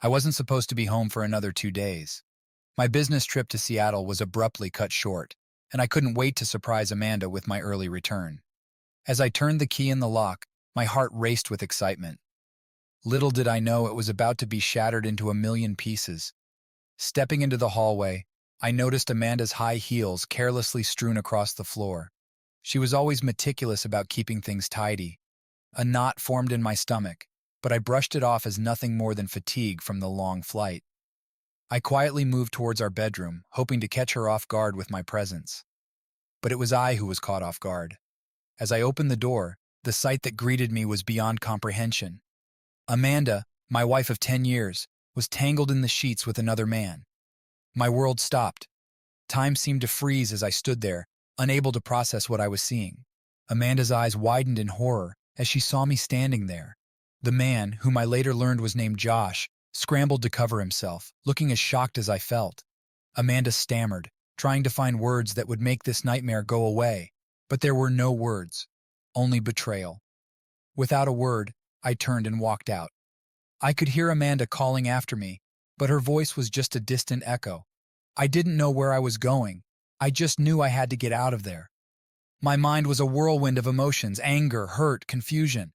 I wasn't supposed to be home for another 2 days. My business trip to Seattle was abruptly cut short, and I couldn't wait to surprise Amanda with my early return. As I turned the key in the lock, my heart raced with excitement. Little did I know it was about to be shattered into a million pieces. Stepping into the hallway, I noticed Amanda's high heels carelessly strewn across the floor. She was always meticulous about keeping things tidy. A knot formed in my stomach, but I brushed it off as nothing more than fatigue from the long flight. I quietly moved towards our bedroom, hoping to catch her off guard with my presence. But it was I who was caught off guard. As I opened the door, the sight that greeted me was beyond comprehension. Amanda, my wife of 10 years, was tangled in the sheets with another man. My world stopped. Time seemed to freeze as I stood there, unable to process what I was seeing. Amanda's eyes widened in horror as she saw me standing there. The man, whom I later learned was named Josh, scrambled to cover himself, looking as shocked as I felt. Amanda stammered, trying to find words that would make this nightmare go away, but there were no words, only betrayal. Without a word, I turned and walked out. I could hear Amanda calling after me, but her voice was just a distant echo. I didn't know where I was going. I just knew I had to get out of there. My mind was a whirlwind of emotions, anger, hurt, confusion.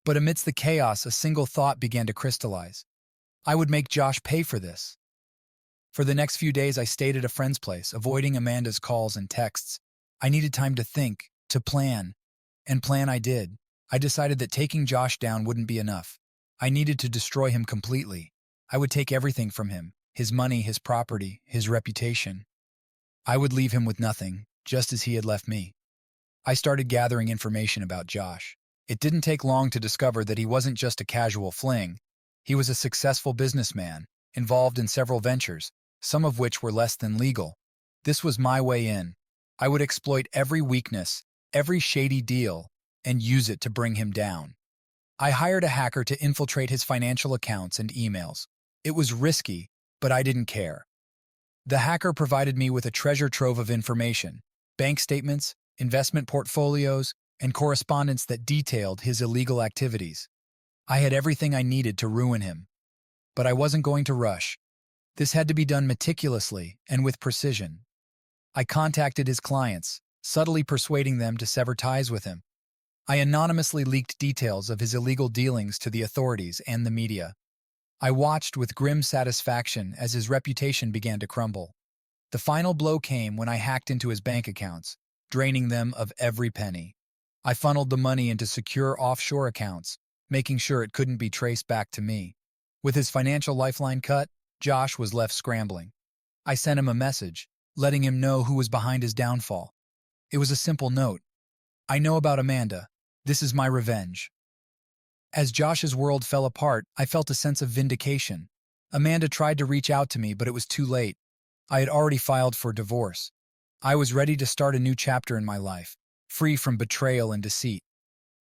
But amidst the chaos, a single thought began to crystallize. I would make Josh pay for this. For the next few days, I stayed at a friend's place, avoiding Amanda's calls and texts. I needed time to think, to plan. And plan I did. I decided that taking Josh down wouldn't be enough. I needed to destroy him completely. I would take everything from him, his money, his property, his reputation. I would leave him with nothing, just as he had left me. I started gathering information about Josh. It didn't take long to discover that he wasn't just a casual fling. He was a successful businessman, involved in several ventures, some of which were less than legal. This was my way in. I would exploit every weakness, every shady deal, and use it to bring him down. I hired a hacker to infiltrate his financial accounts and emails. It was risky, but I didn't care. The hacker provided me with a treasure trove of information, bank statements, investment portfolios, and correspondence that detailed his illegal activities. I had everything I needed to ruin him. But I wasn't going to rush. This had to be done meticulously and with precision. I contacted his clients, subtly persuading them to sever ties with him. I anonymously leaked details of his illegal dealings to the authorities and the media. I watched with grim satisfaction as his reputation began to crumble. The final blow came when I hacked into his bank accounts, draining them of every penny. I funneled the money into secure offshore accounts, making sure it couldn't be traced back to me. With his financial lifeline cut, Josh was left scrambling. I sent him a message, letting him know who was behind his downfall. It was a simple note. I know about Amanda. This is my revenge. As Josh's world fell apart, I felt a sense of vindication. Amanda tried to reach out to me, but it was too late. I had already filed for divorce. I was ready to start a new chapter in my life, free from betrayal and deceit.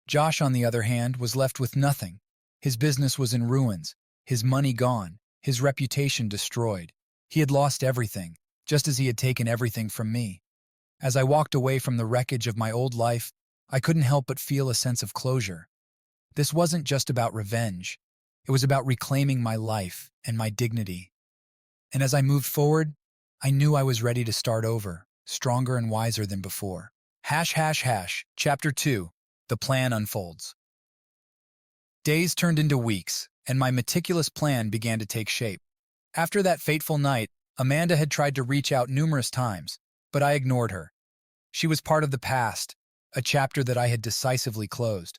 Josh, on the other hand, was left with nothing. His business was in ruins, his money gone, his reputation destroyed. He had lost everything, just as he had taken everything from me. As I walked away from the wreckage of my old life, I couldn't help but feel a sense of closure. This wasn't just about revenge. It was about reclaiming my life and my dignity. And as I moved forward, I knew I was ready to start over, stronger and wiser than before. Chapter 2. The plan unfolds. Days turned into weeks, and my meticulous plan began to take shape. After that fateful night, Amanda had tried to reach out numerous times, but I ignored her. She was part of the past, a chapter that I had decisively closed.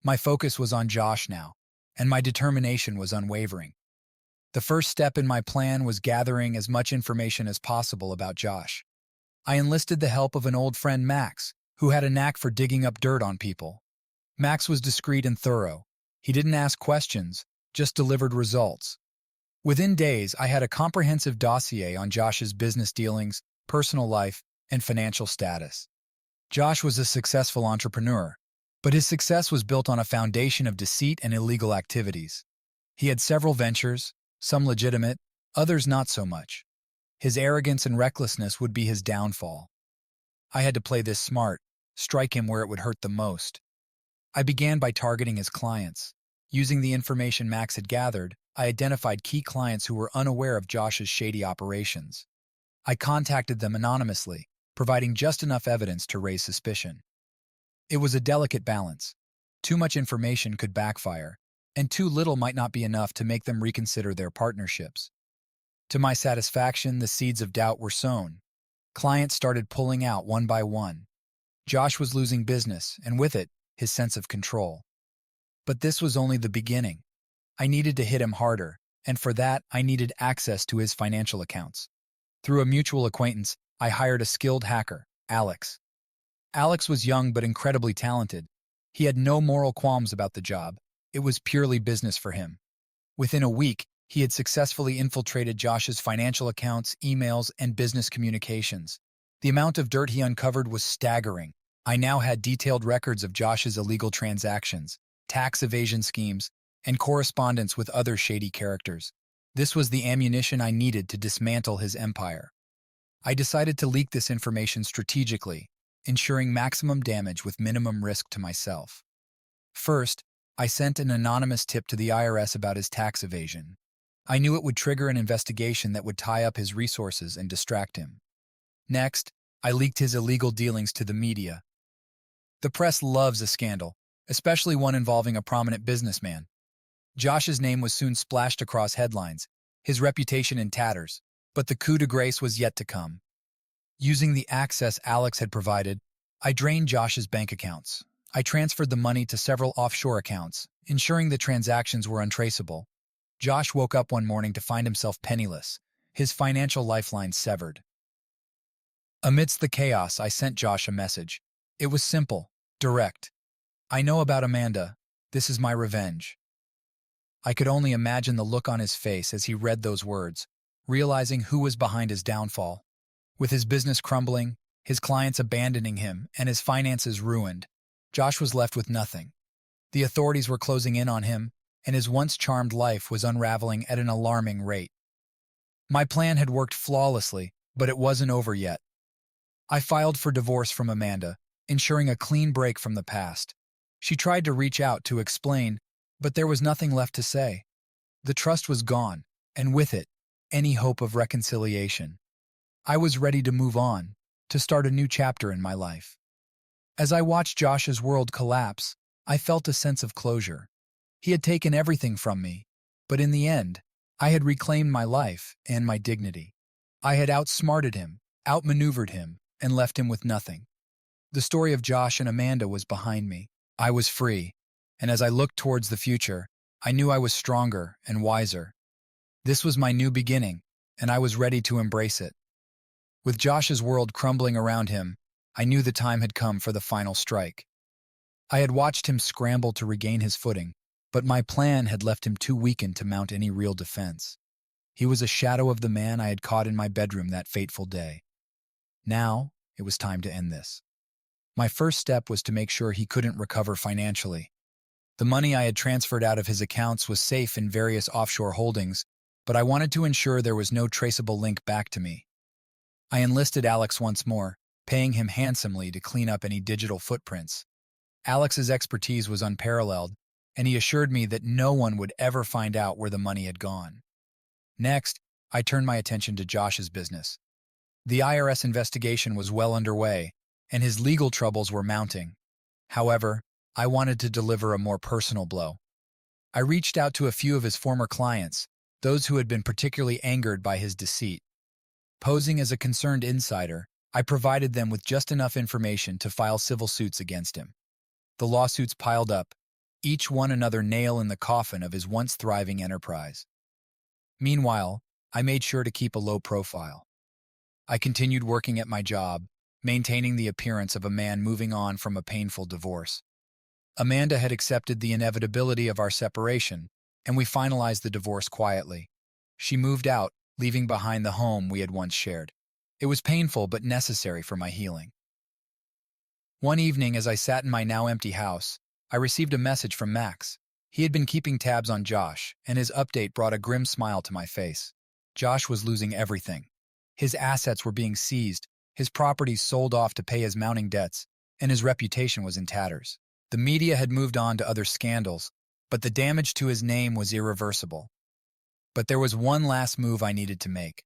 My focus was on Josh now, and my determination was unwavering. The first step in my plan was gathering as much information as possible about Josh. I enlisted the help of an old friend, Max, who had a knack for digging up dirt on people. Max was discreet and thorough. He didn't ask questions, just delivered results. Within days, I had a comprehensive dossier on Josh's business dealings, personal life, and financial status. Josh was a successful entrepreneur, but his success was built on a foundation of deceit and illegal activities. He had several ventures, some legitimate, others not so much. His arrogance and recklessness would be his downfall. I had to play this smart, strike him where it would hurt the most. I began by targeting his clients. Using the information Max had gathered, I identified key clients who were unaware of Josh's shady operations. I contacted them anonymously, providing just enough evidence to raise suspicion. It was a delicate balance. Too much information could backfire, and too little might not be enough to make them reconsider their partnerships. To my satisfaction, the seeds of doubt were sown. Clients started pulling out one by one. Josh was losing business, and with it, his sense of control. But this was only the beginning. I needed to hit him harder, and for that, I needed access to his financial accounts. Through a mutual acquaintance, I hired a skilled hacker, Alex. Alex was young but incredibly talented. He had no moral qualms about the job. It was purely business for him. Within a week, he had successfully infiltrated Josh's financial accounts, emails, and business communications. The amount of dirt he uncovered was staggering. I now had detailed records of Josh's illegal transactions, tax evasion schemes, and correspondence with other shady characters. This was the ammunition I needed to dismantle his empire. I decided to leak this information strategically, ensuring maximum damage with minimum risk to myself. First, I sent an anonymous tip to the IRS about his tax evasion. I knew it would trigger an investigation that would tie up his resources and distract him. Next, I leaked his illegal dealings to the media. The press loves a scandal, especially one involving a prominent businessman. Josh's name was soon splashed across headlines, his reputation in tatters, but the coup de grace was yet to come. Using the access Alex had provided, I drained Josh's bank accounts. I transferred the money to several offshore accounts, ensuring the transactions were untraceable. Josh woke up one morning to find himself penniless, his financial lifeline severed. Amidst the chaos, I sent Josh a message. It was simple, direct. I know about Amanda. This is my revenge. I could only imagine the look on his face as he read those words, realizing who was behind his downfall. With his business crumbling, his clients abandoning him, and his finances ruined, Josh was left with nothing. The authorities were closing in on him, and his once charmed life was unraveling at an alarming rate. My plan had worked flawlessly, but it wasn't over yet. I filed for divorce from Amanda, ensuring a clean break from the past. She tried to reach out to explain, but there was nothing left to say. The trust was gone, and with it, any hope of reconciliation. I was ready to move on, to start a new chapter in my life. As I watched Josh's world collapse, I felt a sense of closure. He had taken everything from me, but in the end, I had reclaimed my life and my dignity. I had outsmarted him, outmaneuvered him, and left him with nothing. The story of Josh and Amanda was behind me. I was free, and as I looked towards the future, I knew I was stronger and wiser. This was my new beginning, and I was ready to embrace it. With Josh's world crumbling around him, I knew the time had come for the final strike. I had watched him scramble to regain his footing, but my plan had left him too weakened to mount any real defense. He was a shadow of the man I had caught in my bedroom that fateful day. Now, it was time to end this. My first step was to make sure he couldn't recover financially. The money I had transferred out of his accounts was safe in various offshore holdings, but I wanted to ensure there was no traceable link back to me. I enlisted Alex once more, paying him handsomely to clean up any digital footprints. Alex's expertise was unparalleled, and he assured me that no one would ever find out where the money had gone. Next, I turned my attention to Josh's business. The IRS investigation was well underway, and his legal troubles were mounting. However, I wanted to deliver a more personal blow. I reached out to a few of his former clients, those who had been particularly angered by his deceit. Posing as a concerned insider, I provided them with just enough information to file civil suits against him. The lawsuits piled up, each one another nail in the coffin of his once thriving enterprise. Meanwhile, I made sure to keep a low profile. I continued working at my job, maintaining the appearance of a man moving on from a painful divorce. Amanda had accepted the inevitability of our separation, and we finalized the divorce quietly. She moved out, leaving behind the home we had once shared. It was painful but necessary for my healing. One evening, as I sat in my now empty house, I received a message from Max. He had been keeping tabs on Josh, and his update brought a grim smile to my face. Josh was losing everything. His assets were being seized, his properties sold off to pay his mounting debts, and his reputation was in tatters. The media had moved on to other scandals, but the damage to his name was irreversible. But there was one last move I needed to make.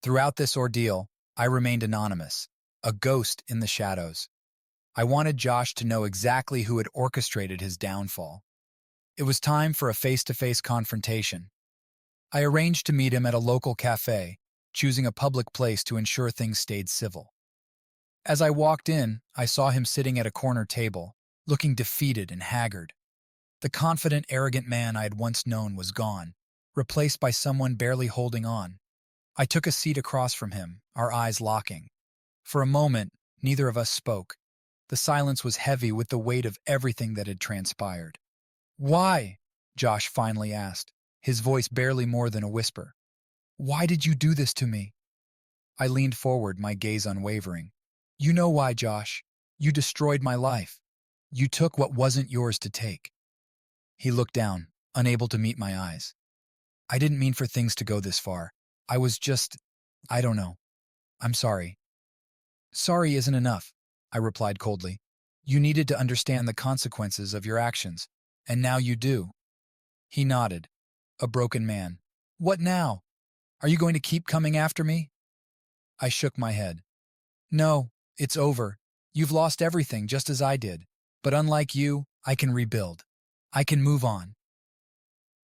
Throughout this ordeal, I remained anonymous, a ghost in the shadows. I wanted Josh to know exactly who had orchestrated his downfall. It was time for a face-to-face confrontation. I arranged to meet him at a local cafe, choosing a public place to ensure things stayed civil. As I walked in, I saw him sitting at a corner table, looking defeated and haggard. The confident, arrogant man I had once known was gone, replaced by someone barely holding on. I took a seat across from him, our eyes locking. For a moment, neither of us spoke. The silence was heavy with the weight of everything that had transpired. "Why?" Josh finally asked, his voice barely more than a whisper. "Why did you do this to me?" I leaned forward, my gaze unwavering. "You know why, Josh. You destroyed my life. You took what wasn't yours to take." He looked down, unable to meet my eyes. "I didn't mean for things to go this far. I was just, I don't know. I'm sorry." "Sorry isn't enough," I replied coldly. "You needed to understand the consequences of your actions, and now you do." He nodded. A broken man. "What now? Are you going to keep coming after me?" I shook my head. "No, it's over. You've lost everything just as I did. But unlike you, I can rebuild. I can move on."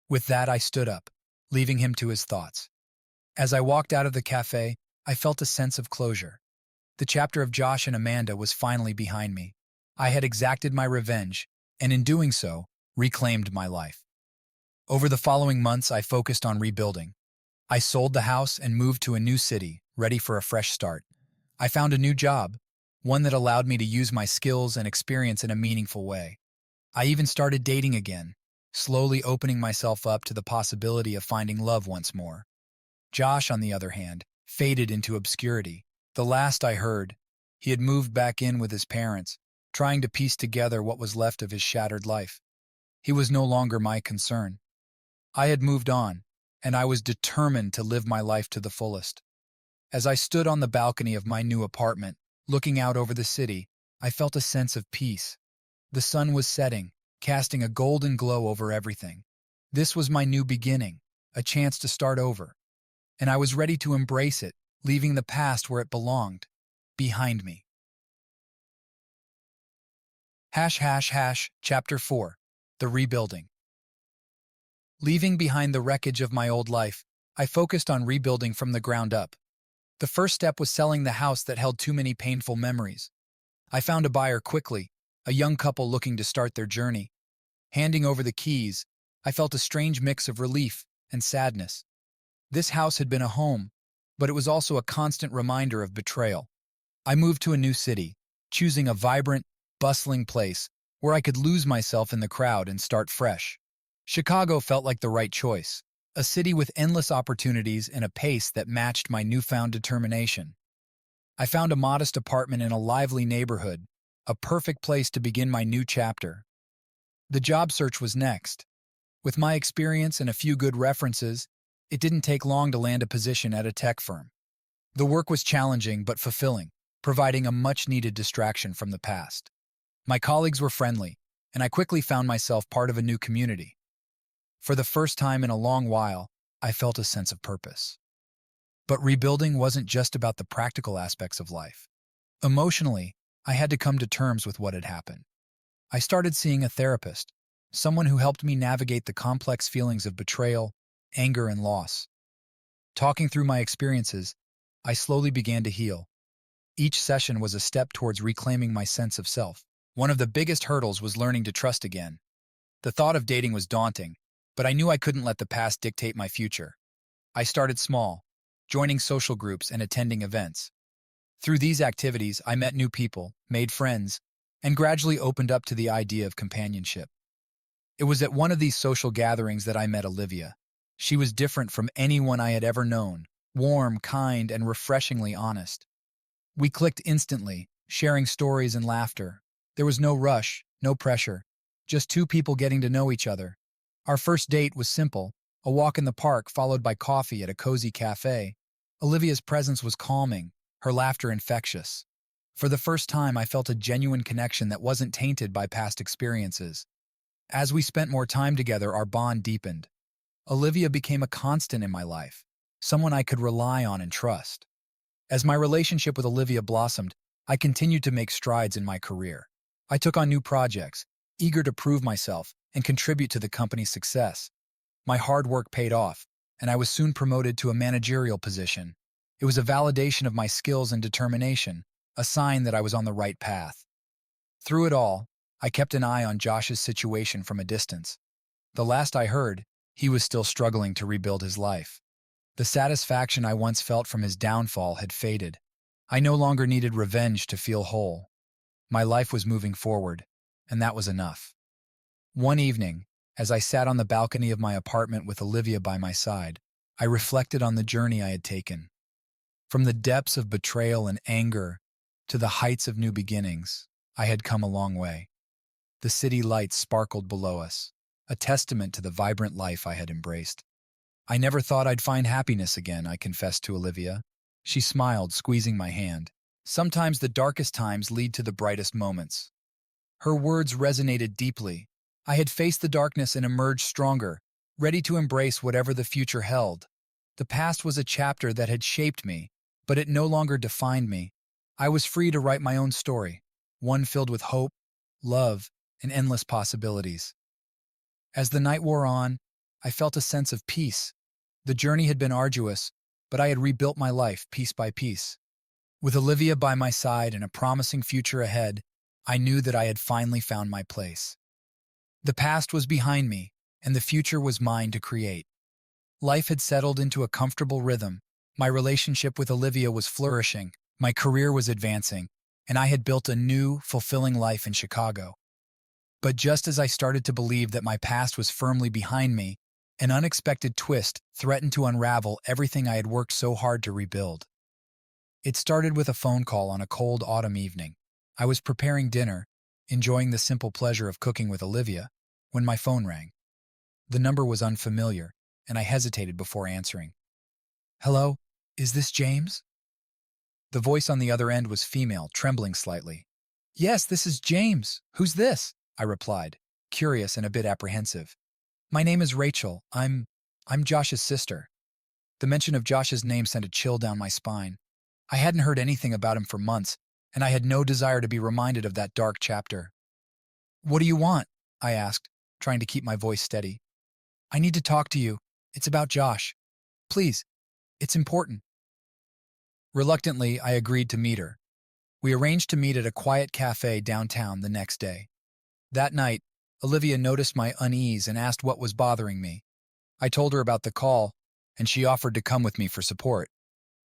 With that, I stood up, leaving him to his thoughts. As I walked out of the cafe, I felt a sense of closure. The chapter of Josh and Amanda was finally behind me. I had exacted my revenge, and in doing so, reclaimed my life. Over the following months, I focused on rebuilding. I sold the house and moved to a new city, ready for a fresh start. I found a new job, one that allowed me to use my skills and experience in a meaningful way. I even started dating again, slowly opening myself up to the possibility of finding love once more. Josh, on the other hand, faded into obscurity. The last I heard, he had moved back in with his parents, trying to piece together what was left of his shattered life. He was no longer my concern. I had moved on, and I was determined to live my life to the fullest. As I stood on the balcony of my new apartment, looking out over the city, I felt a sense of peace. The sun was setting, casting a golden glow over everything. This was my new beginning, a chance to start over. And I was ready to embrace it, leaving the past where it belonged, behind me. Chapter 4. The Rebuilding. Leaving behind the wreckage of my old life, I focused on rebuilding from the ground up. The first step was selling the house that held too many painful memories. I found a buyer quickly, a young couple looking to start their journey. Handing over the keys, I felt a strange mix of relief and sadness. This house had been a home, but it was also a constant reminder of betrayal. I moved to a new city, choosing a vibrant, bustling place where I could lose myself in the crowd and start fresh. Chicago felt like the right choice, a city with endless opportunities and a pace that matched my newfound determination. I found a modest apartment in a lively neighborhood, a perfect place to begin my new chapter. The job search was next. With my experience and a few good references, it didn't take long to land a position at a tech firm. The work was challenging but fulfilling, providing a much-needed distraction from the past. My colleagues were friendly, and I quickly found myself part of a new community. For the first time in a long while, I felt a sense of purpose. But rebuilding wasn't just about the practical aspects of life. Emotionally, I had to come to terms with what had happened. I started seeing a therapist, someone who helped me navigate the complex feelings of betrayal, anger, and loss. Talking through my experiences, I slowly began to heal. Each session was a step towards reclaiming my sense of self. One of the biggest hurdles was learning to trust again. The thought of dating was daunting, but I knew I couldn't let the past dictate my future. I started small, joining social groups and attending events. Through these activities, I met new people, made friends, and gradually opened up to the idea of companionship. It was at one of these social gatherings that I met Olivia. She was different from anyone I had ever known, warm, kind, and refreshingly honest. We clicked instantly, sharing stories and laughter. There was no rush, no pressure, just two people getting to know each other. Our first date was simple, a walk in the park followed by coffee at a cozy cafe. Olivia's presence was calming, her laughter infectious. For the first time, I felt a genuine connection that wasn't tainted by past experiences. As we spent more time together, our bond deepened. Olivia became a constant in my life, someone I could rely on and trust. As my relationship with Olivia blossomed, I continued to make strides in my career. I took on new projects, eager to prove myself and contribute to the company's success. My hard work paid off, and I was soon promoted to a managerial position. It was a validation of my skills and determination, a sign that I was on the right path. Through it all, I kept an eye on Josh's situation from a distance. The last I heard, he was still struggling to rebuild his life. The satisfaction I once felt from his downfall had faded. I no longer needed revenge to feel whole. My life was moving forward, and that was enough. One evening, as I sat on the balcony of my apartment with Olivia by my side, I reflected on the journey I had taken. From the depths of betrayal and anger to the heights of new beginnings, I had come a long way. The city lights sparkled below us, a testament to the vibrant life I had embraced. I never thought I'd find happiness again, I confessed to Olivia. She smiled, squeezing my hand. Sometimes the darkest times lead to the brightest moments. Her words resonated deeply. I had faced the darkness and emerged stronger, ready to embrace whatever the future held. The past was a chapter that had shaped me, but it no longer defined me. I was free to write my own story, one filled with hope, love, and endless possibilities. As the night wore on, I felt a sense of peace. The journey had been arduous, but I had rebuilt my life piece by piece. With Olivia by my side and a promising future ahead, I knew that I had finally found my place. The past was behind me, and the future was mine to create. Life had settled into a comfortable rhythm. My relationship with Olivia was flourishing, my career was advancing, and I had built a new, fulfilling life in Chicago. But just as I started to believe that my past was firmly behind me, an unexpected twist threatened to unravel everything I had worked so hard to rebuild. It started with a phone call on a cold autumn evening. I was preparing dinner, enjoying the simple pleasure of cooking with Olivia, when my phone rang. The number was unfamiliar, and I hesitated before answering. "Hello, is this James?" The voice on the other end was female, trembling slightly. "Yes, this is James. Who's this?" I replied, curious and a bit apprehensive. "My name is Rachel. I'm Josh's sister." The mention of Josh's name sent a chill down my spine. I hadn't heard anything about him for months, and I had no desire to be reminded of that dark chapter. "What do you want?" I asked, trying to keep my voice steady. "I need to talk to you. It's about Josh. Please, it's important." Reluctantly, I agreed to meet her. We arranged to meet at a quiet cafe downtown the next day. That night, Olivia noticed my unease and asked what was bothering me. I told her about the call, and she offered to come with me for support.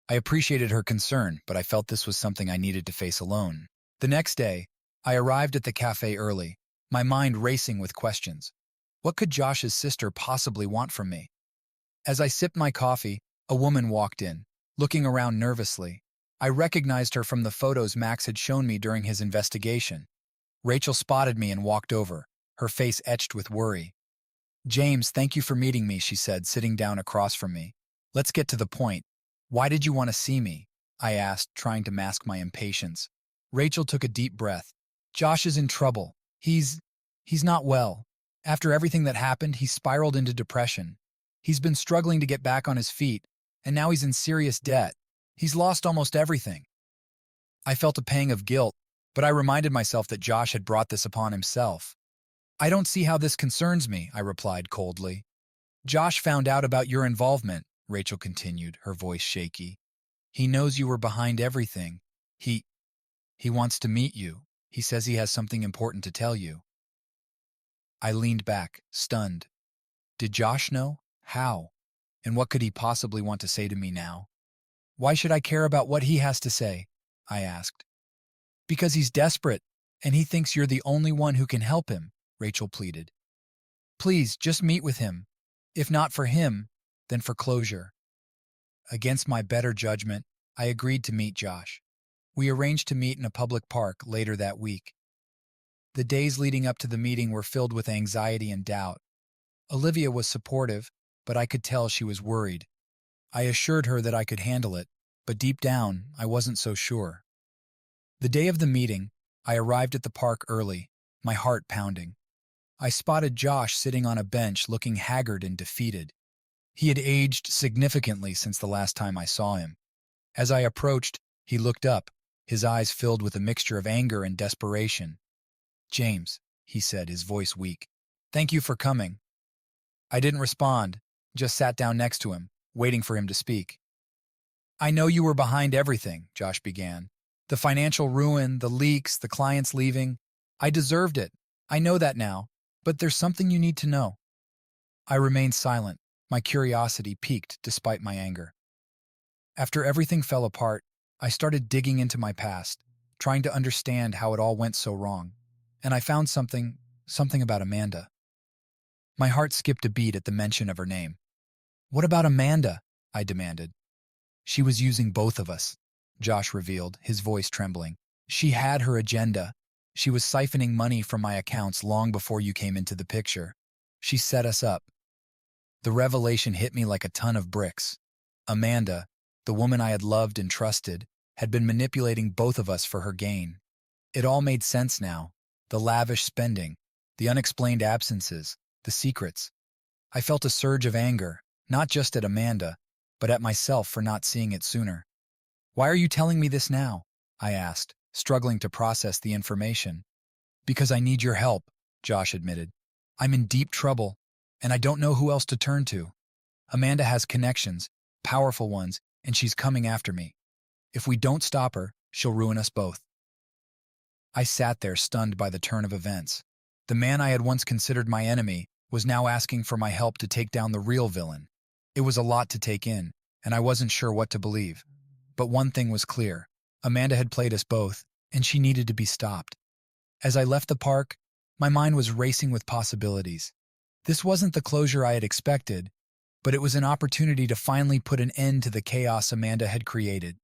I appreciated her concern, but I felt this was something I needed to face alone. The next day, I arrived at the cafe early, my mind racing with questions. What could Josh's sister possibly want from me? As I sipped my coffee, a woman walked in, looking around nervously. I recognized her from the photos Max had shown me during his investigation. Rachel spotted me and walked over, her face etched with worry. "James, thank you for meeting me," she said, sitting down across from me. "Let's get to the point. Why did you want to see me?" I asked, trying to mask my impatience. Rachel took a deep breath. "Josh is in trouble. He's not well. After everything that happened, he spiraled into depression. He's been struggling to get back on his feet, and now he's in serious debt. He's lost almost everything." I felt a pang of guilt, but I reminded myself that Josh had brought this upon himself. "I don't see how this concerns me," I replied coldly. "Josh found out about your involvement," Rachel continued, her voice shaky. "He knows you were behind everything. He wants to meet you. He says he has something important to tell you." I leaned back, stunned. Did Josh know? How? And what could he possibly want to say to me now? "Why should I care about what he has to say?" I asked. "Because he's desperate, and he thinks you're the only one who can help him," Rachel pleaded. "Please, just meet with him. If not for him, then for closure." Against my better judgment, I agreed to meet Josh. We arranged to meet in a public park later that week. The days leading up to the meeting were filled with anxiety and doubt. Olivia was supportive, but I could tell she was worried. I assured her that I could handle it, but deep down, I wasn't so sure. The day of the meeting, I arrived at the park early, my heart pounding. I spotted Josh sitting on a bench looking haggard and defeated. He had aged significantly since the last time I saw him. As I approached, he looked up, his eyes filled with a mixture of anger and desperation. "James," he said, his voice weak. "Thank you for coming." I didn't respond, just sat down next to him, waiting for him to speak. "I know you were behind everything," Josh began. "The financial ruin, the leaks, the clients leaving. I deserved it. I know that now. But there's something you need to know." I remained silent, my curiosity piqued despite my anger. After everything fell apart, I started digging into my past, trying to understand how it all went so wrong. And I found something about Amanda. My heart skipped a beat at the mention of her name. "What about Amanda?" I demanded. "She was using both of us," Josh revealed, his voice trembling. "She had her agenda. She was siphoning money from my accounts long before you came into the picture. She set us up." The revelation hit me like a ton of bricks. Amanda, the woman I had loved and trusted, had been manipulating both of us for her gain. It all made sense now. The lavish spending, the unexplained absences, the secrets. I felt a surge of anger, not just at Amanda, but at myself for not seeing it sooner. "Why are you telling me this now?" I asked, struggling to process the information. "Because I need your help," Josh admitted. "I'm in deep trouble, and I don't know who else to turn to. Amanda has connections, powerful ones, and she's coming after me. If we don't stop her, she'll ruin us both." I sat there stunned by the turn of events. The man I had once considered my enemy was now asking for my help to take down the real villain. It was a lot to take in, and I wasn't sure what to believe. But one thing was clear. Amanda had played us both, and she needed to be stopped. As I left the park, my mind was racing with possibilities. This wasn't the closure I had expected, but it was an opportunity to finally put an end to the chaos Amanda had created.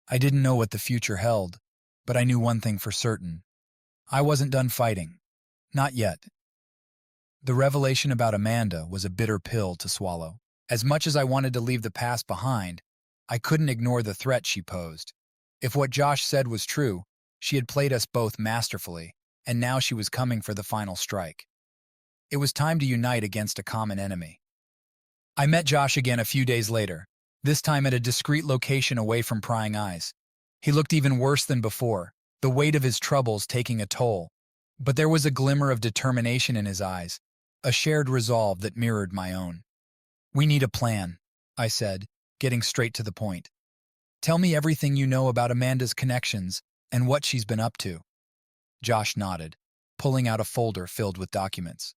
I didn't know what the future held, but I knew one thing for certain. I wasn't done fighting. Not yet. The revelation about Amanda was a bitter pill to swallow. As much as I wanted to leave the past behind, I couldn't ignore the threat she posed. If what Josh said was true, she had played us both masterfully, and now she was coming for the final strike. It was time to unite against a common enemy. I met Josh again a few days later, this time at a discreet location away from prying eyes. He looked even worse than before, the weight of his troubles taking a toll. But there was a glimmer of determination in his eyes, a shared resolve that mirrored my own. "We need a plan," I said, getting straight to the point. "Tell me everything you know about Amanda's connections and what she's been up to." Josh nodded, pulling out a folder filled with documents.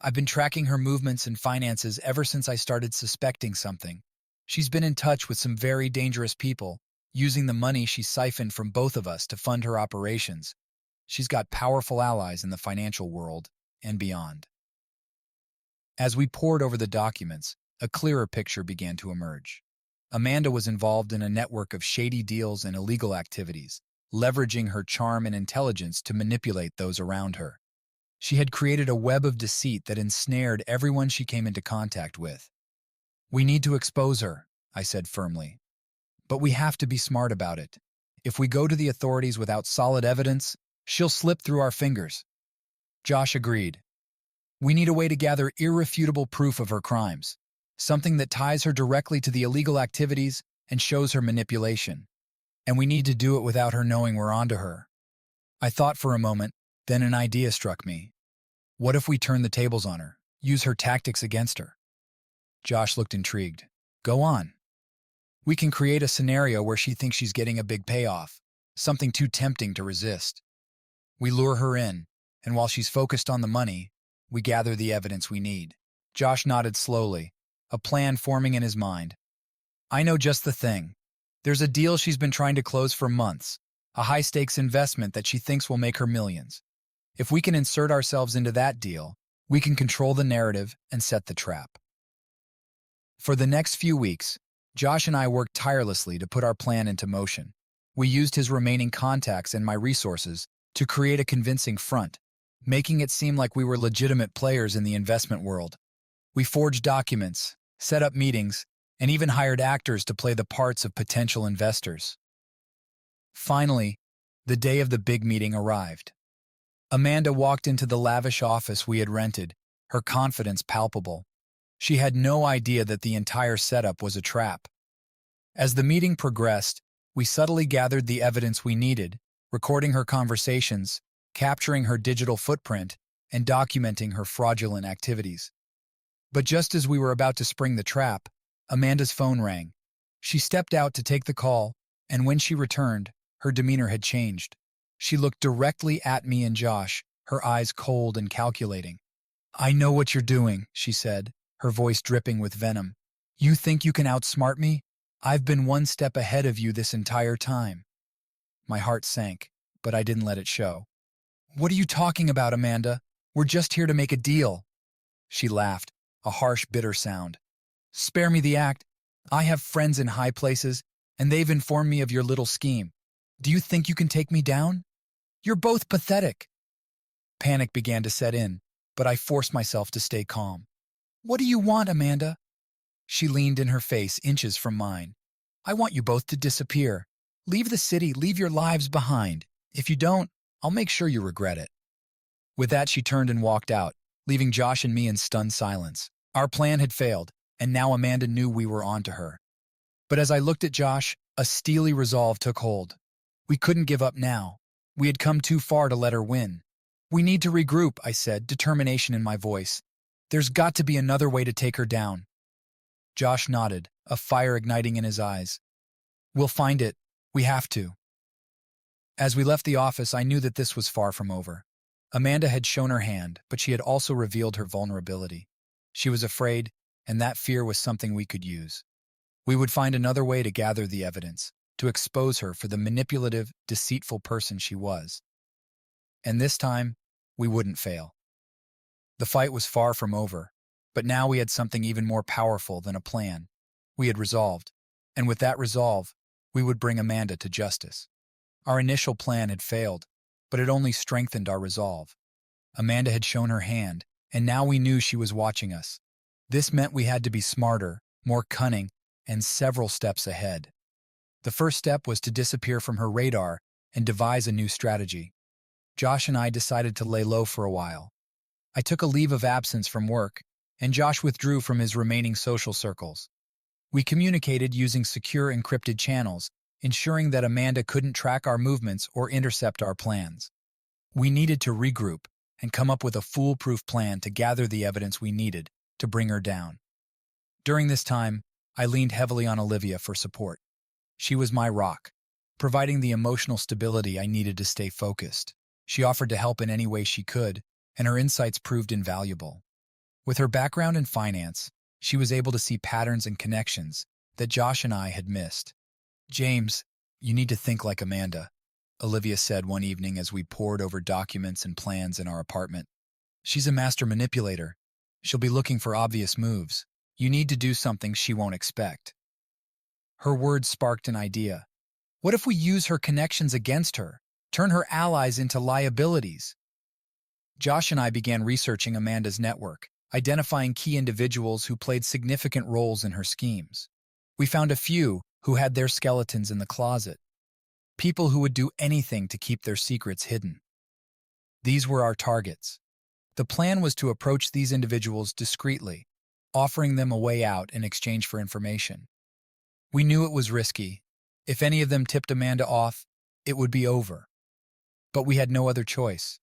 "I've been tracking her movements and finances ever since I started suspecting something. She's been in touch with some very dangerous people, using the money she siphoned from both of us to fund her operations. She's got powerful allies in the financial world and beyond." As we pored over the documents, a clearer picture began to emerge. Amanda was involved in a network of shady deals and illegal activities, leveraging her charm and intelligence to manipulate those around her. She had created a web of deceit that ensnared everyone she came into contact with. "We need to expose her," I said firmly. "But we have to be smart about it. If we go to the authorities without solid evidence, she'll slip through our fingers." Josh agreed. "We need a way to gather irrefutable proof of her crimes, something that ties her directly to the illegal activities and shows her manipulation. And we need to do it without her knowing we're onto her." I thought for a moment, then an idea struck me. What if we turn the tables on her, use her tactics against her? Josh looked intrigued. "Go on." "We can create a scenario where she thinks she's getting a big payoff, something too tempting to resist. We lure her in, and while she's focused on the money, we gather the evidence we need." Josh nodded slowly, a plan forming in his mind. "I know just the thing. There's a deal she's been trying to close for months, a high-stakes investment that she thinks will make her millions. If we can insert ourselves into that deal, we can control the narrative and set the trap." For the next few weeks, Josh and I worked tirelessly to put our plan into motion. We used his remaining contacts and my resources to create a convincing front, making it seem like we were legitimate players in the investment world. We forged documents, set up meetings, and even hired actors to play the parts of potential investors. Finally, the day of the big meeting arrived. Amanda walked into the lavish office we had rented, her confidence palpable. She had no idea that the entire setup was a trap. As the meeting progressed, we subtly gathered the evidence we needed, recording her conversations, capturing her digital footprint, and documenting her fraudulent activities. But just as we were about to spring the trap, Amanda's phone rang. She stepped out to take the call, and when she returned, her demeanor had changed. She looked directly at me and Josh, her eyes cold and calculating. "I know what you're doing," she said, her voice dripping with venom. "You think you can outsmart me? I've been one step ahead of you this entire time." My heart sank, but I didn't let it show. "What are you talking about, Amanda? We're just here to make a deal." She laughed, a harsh, bitter sound. "Spare me the act. I have friends in high places, and they've informed me of your little scheme. Do you think you can take me down? You're both pathetic." Panic began to set in, but I forced myself to stay calm. "What do you want, Amanda?" She leaned in her face inches from mine. "I want you both to disappear. Leave the city, leave your lives behind. If you don't, I'll make sure you regret it." With that, she turned and walked out, leaving Josh and me in stunned silence. Our plan had failed, and now Amanda knew we were on to her. But as I looked at Josh, a steely resolve took hold. We couldn't give up now. We had come too far to let her win. "We need to regroup," I said, determination in my voice. "There's got to be another way to take her down." Josh nodded, a fire igniting in his eyes. "We'll find it. We have to." As we left the office, I knew that this was far from over. Amanda had shown her hand, but she had also revealed her vulnerability. She was afraid, and that fear was something we could use. We would find another way to gather the evidence, to expose her for the manipulative, deceitful person she was. And this time, we wouldn't fail. The fight was far from over, but now we had something even more powerful than a plan. We had resolved, and with that resolve, we would bring Amanda to justice. Our initial plan had failed, but it only strengthened our resolve. Amanda had shown her hand, and now we knew she was watching us. This meant we had to be smarter, more cunning, and several steps ahead. The first step was to disappear from her radar and devise a new strategy. Josh and I decided to lay low for a while. I took a leave of absence from work, and Josh withdrew from his remaining social circles. We communicated using secure encrypted channels, ensuring that Amanda couldn't track our movements or intercept our plans. We needed to regroup and come up with a foolproof plan to gather the evidence we needed to bring her down. During this time, I leaned heavily on Olivia for support. She was my rock, providing the emotional stability I needed to stay focused. She offered to help in any way she could, and her insights proved invaluable. With her background in finance, she was able to see patterns and connections that Josh and I had missed. "James, you need to think like Amanda," Olivia said one evening as we pored over documents and plans in our apartment. "She's a master manipulator. She'll be looking for obvious moves. You need to do something she won't expect." Her words sparked an idea. What if we use her connections against her, turn her allies into liabilities? Josh and I began researching Amanda's network, identifying key individuals who played significant roles in her schemes. We found a few who had their skeletons in the closet, people who would do anything to keep their secrets hidden. These were our targets. The plan was to approach these individuals discreetly, offering them a way out in exchange for information. We knew it was risky. If any of them tipped Amanda off, it would be over. But we had no other choice.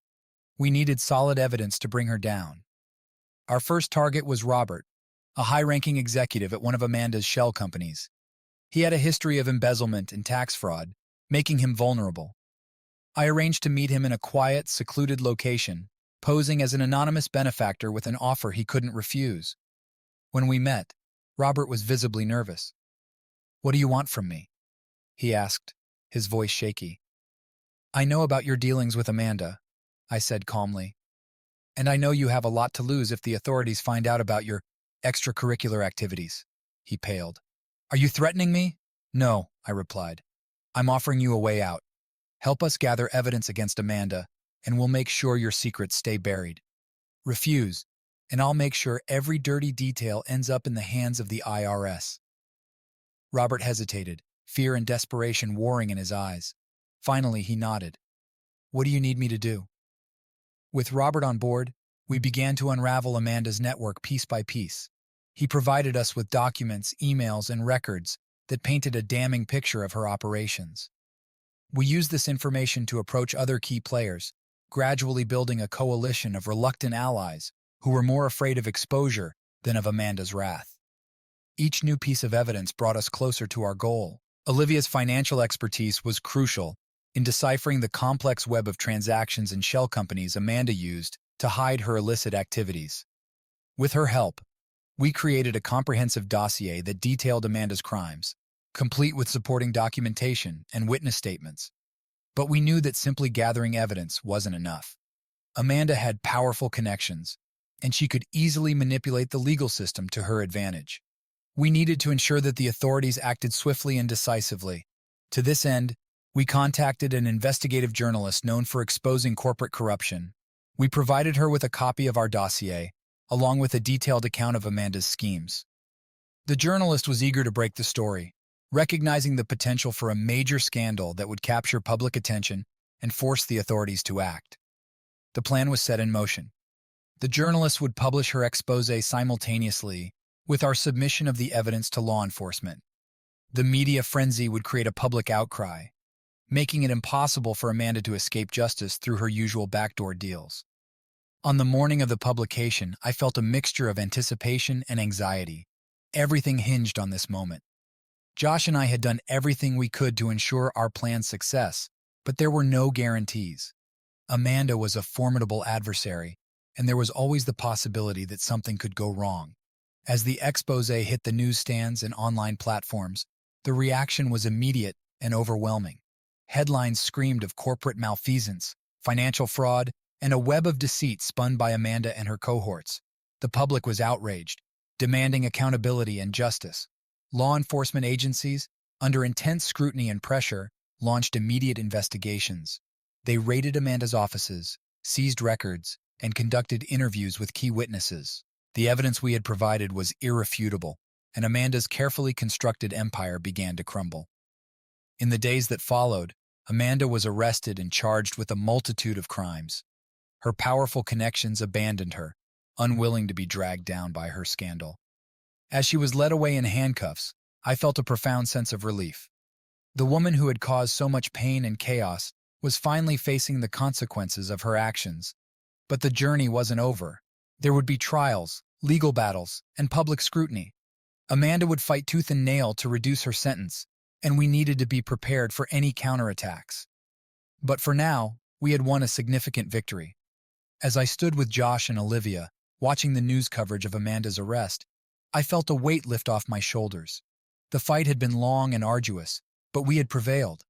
We needed solid evidence to bring her down. Our first target was Robert, a high-ranking executive at one of Amanda's shell companies. He had a history of embezzlement and tax fraud, making him vulnerable. I arranged to meet him in a quiet, secluded location, posing as an anonymous benefactor with an offer he couldn't refuse. When we met, Robert was visibly nervous. "What do you want from me?" he asked, his voice shaky. "I know about your dealings with Amanda," I said calmly. "And I know you have a lot to lose if the authorities find out about your extracurricular activities." He paled. "Are you threatening me?" "No," I replied. "I'm offering you a way out. Help us gather evidence against Amanda, and we'll make sure your secrets stay buried. Refuse, and I'll make sure every dirty detail ends up in the hands of the IRS." Robert hesitated, fear and desperation warring in his eyes. Finally, he nodded. "What do you need me to do?" With Robert on board, we began to unravel Amanda's network piece by piece. He provided us with documents, emails, and records that painted a damning picture of her operations. We used this information to approach other key players, gradually building a coalition of reluctant allies who were more afraid of exposure than of Amanda's wrath. Each new piece of evidence brought us closer to our goal. Olivia's financial expertise was crucial in deciphering the complex web of transactions and shell companies Amanda used to hide her illicit activities. With her help, we created a comprehensive dossier that detailed Amanda's crimes, complete with supporting documentation and witness statements. But we knew that simply gathering evidence wasn't enough. Amanda had powerful connections, and she could easily manipulate the legal system to her advantage. We needed to ensure that the authorities acted swiftly and decisively. To this end, we contacted an investigative journalist known for exposing corporate corruption. We provided her with a copy of our dossier, along with a detailed account of Amanda's schemes. The journalist was eager to break the story, recognizing the potential for a major scandal that would capture public attention and force the authorities to act. The plan was set in motion. The journalist would publish her expose simultaneously with our submission of the evidence to law enforcement. The media frenzy would create a public outcry, making it impossible for Amanda to escape justice through her usual backdoor deals. On the morning of the publication, I felt a mixture of anticipation and anxiety. Everything hinged on this moment. Josh and I had done everything we could to ensure our plan's success, but there were no guarantees. Amanda was a formidable adversary, and there was always the possibility that something could go wrong. As the expose hit the newsstands and online platforms, the reaction was immediate and overwhelming. Headlines screamed of corporate malfeasance, financial fraud, and a web of deceit spun by Amanda and her cohorts. The public was outraged, demanding accountability and justice. Law enforcement agencies, under intense scrutiny and pressure, launched immediate investigations. They raided Amanda's offices, seized records, and conducted interviews with key witnesses. The evidence we had provided was irrefutable, and Amanda's carefully constructed empire began to crumble. In the days that followed, Amanda was arrested and charged with a multitude of crimes. Her powerful connections abandoned her, unwilling to be dragged down by her scandal. As she was led away in handcuffs, I felt a profound sense of relief. The woman who had caused so much pain and chaos was finally facing the consequences of her actions. But the journey wasn't over. There would be trials, legal battles, and public scrutiny. Amanda would fight tooth and nail to reduce her sentence, and we needed to be prepared for any counterattacks. But for now, we had won a significant victory. As I stood with Josh and Olivia, watching the news coverage of Amanda's arrest, I felt a weight lift off my shoulders. The fight had been long and arduous, but we had prevailed.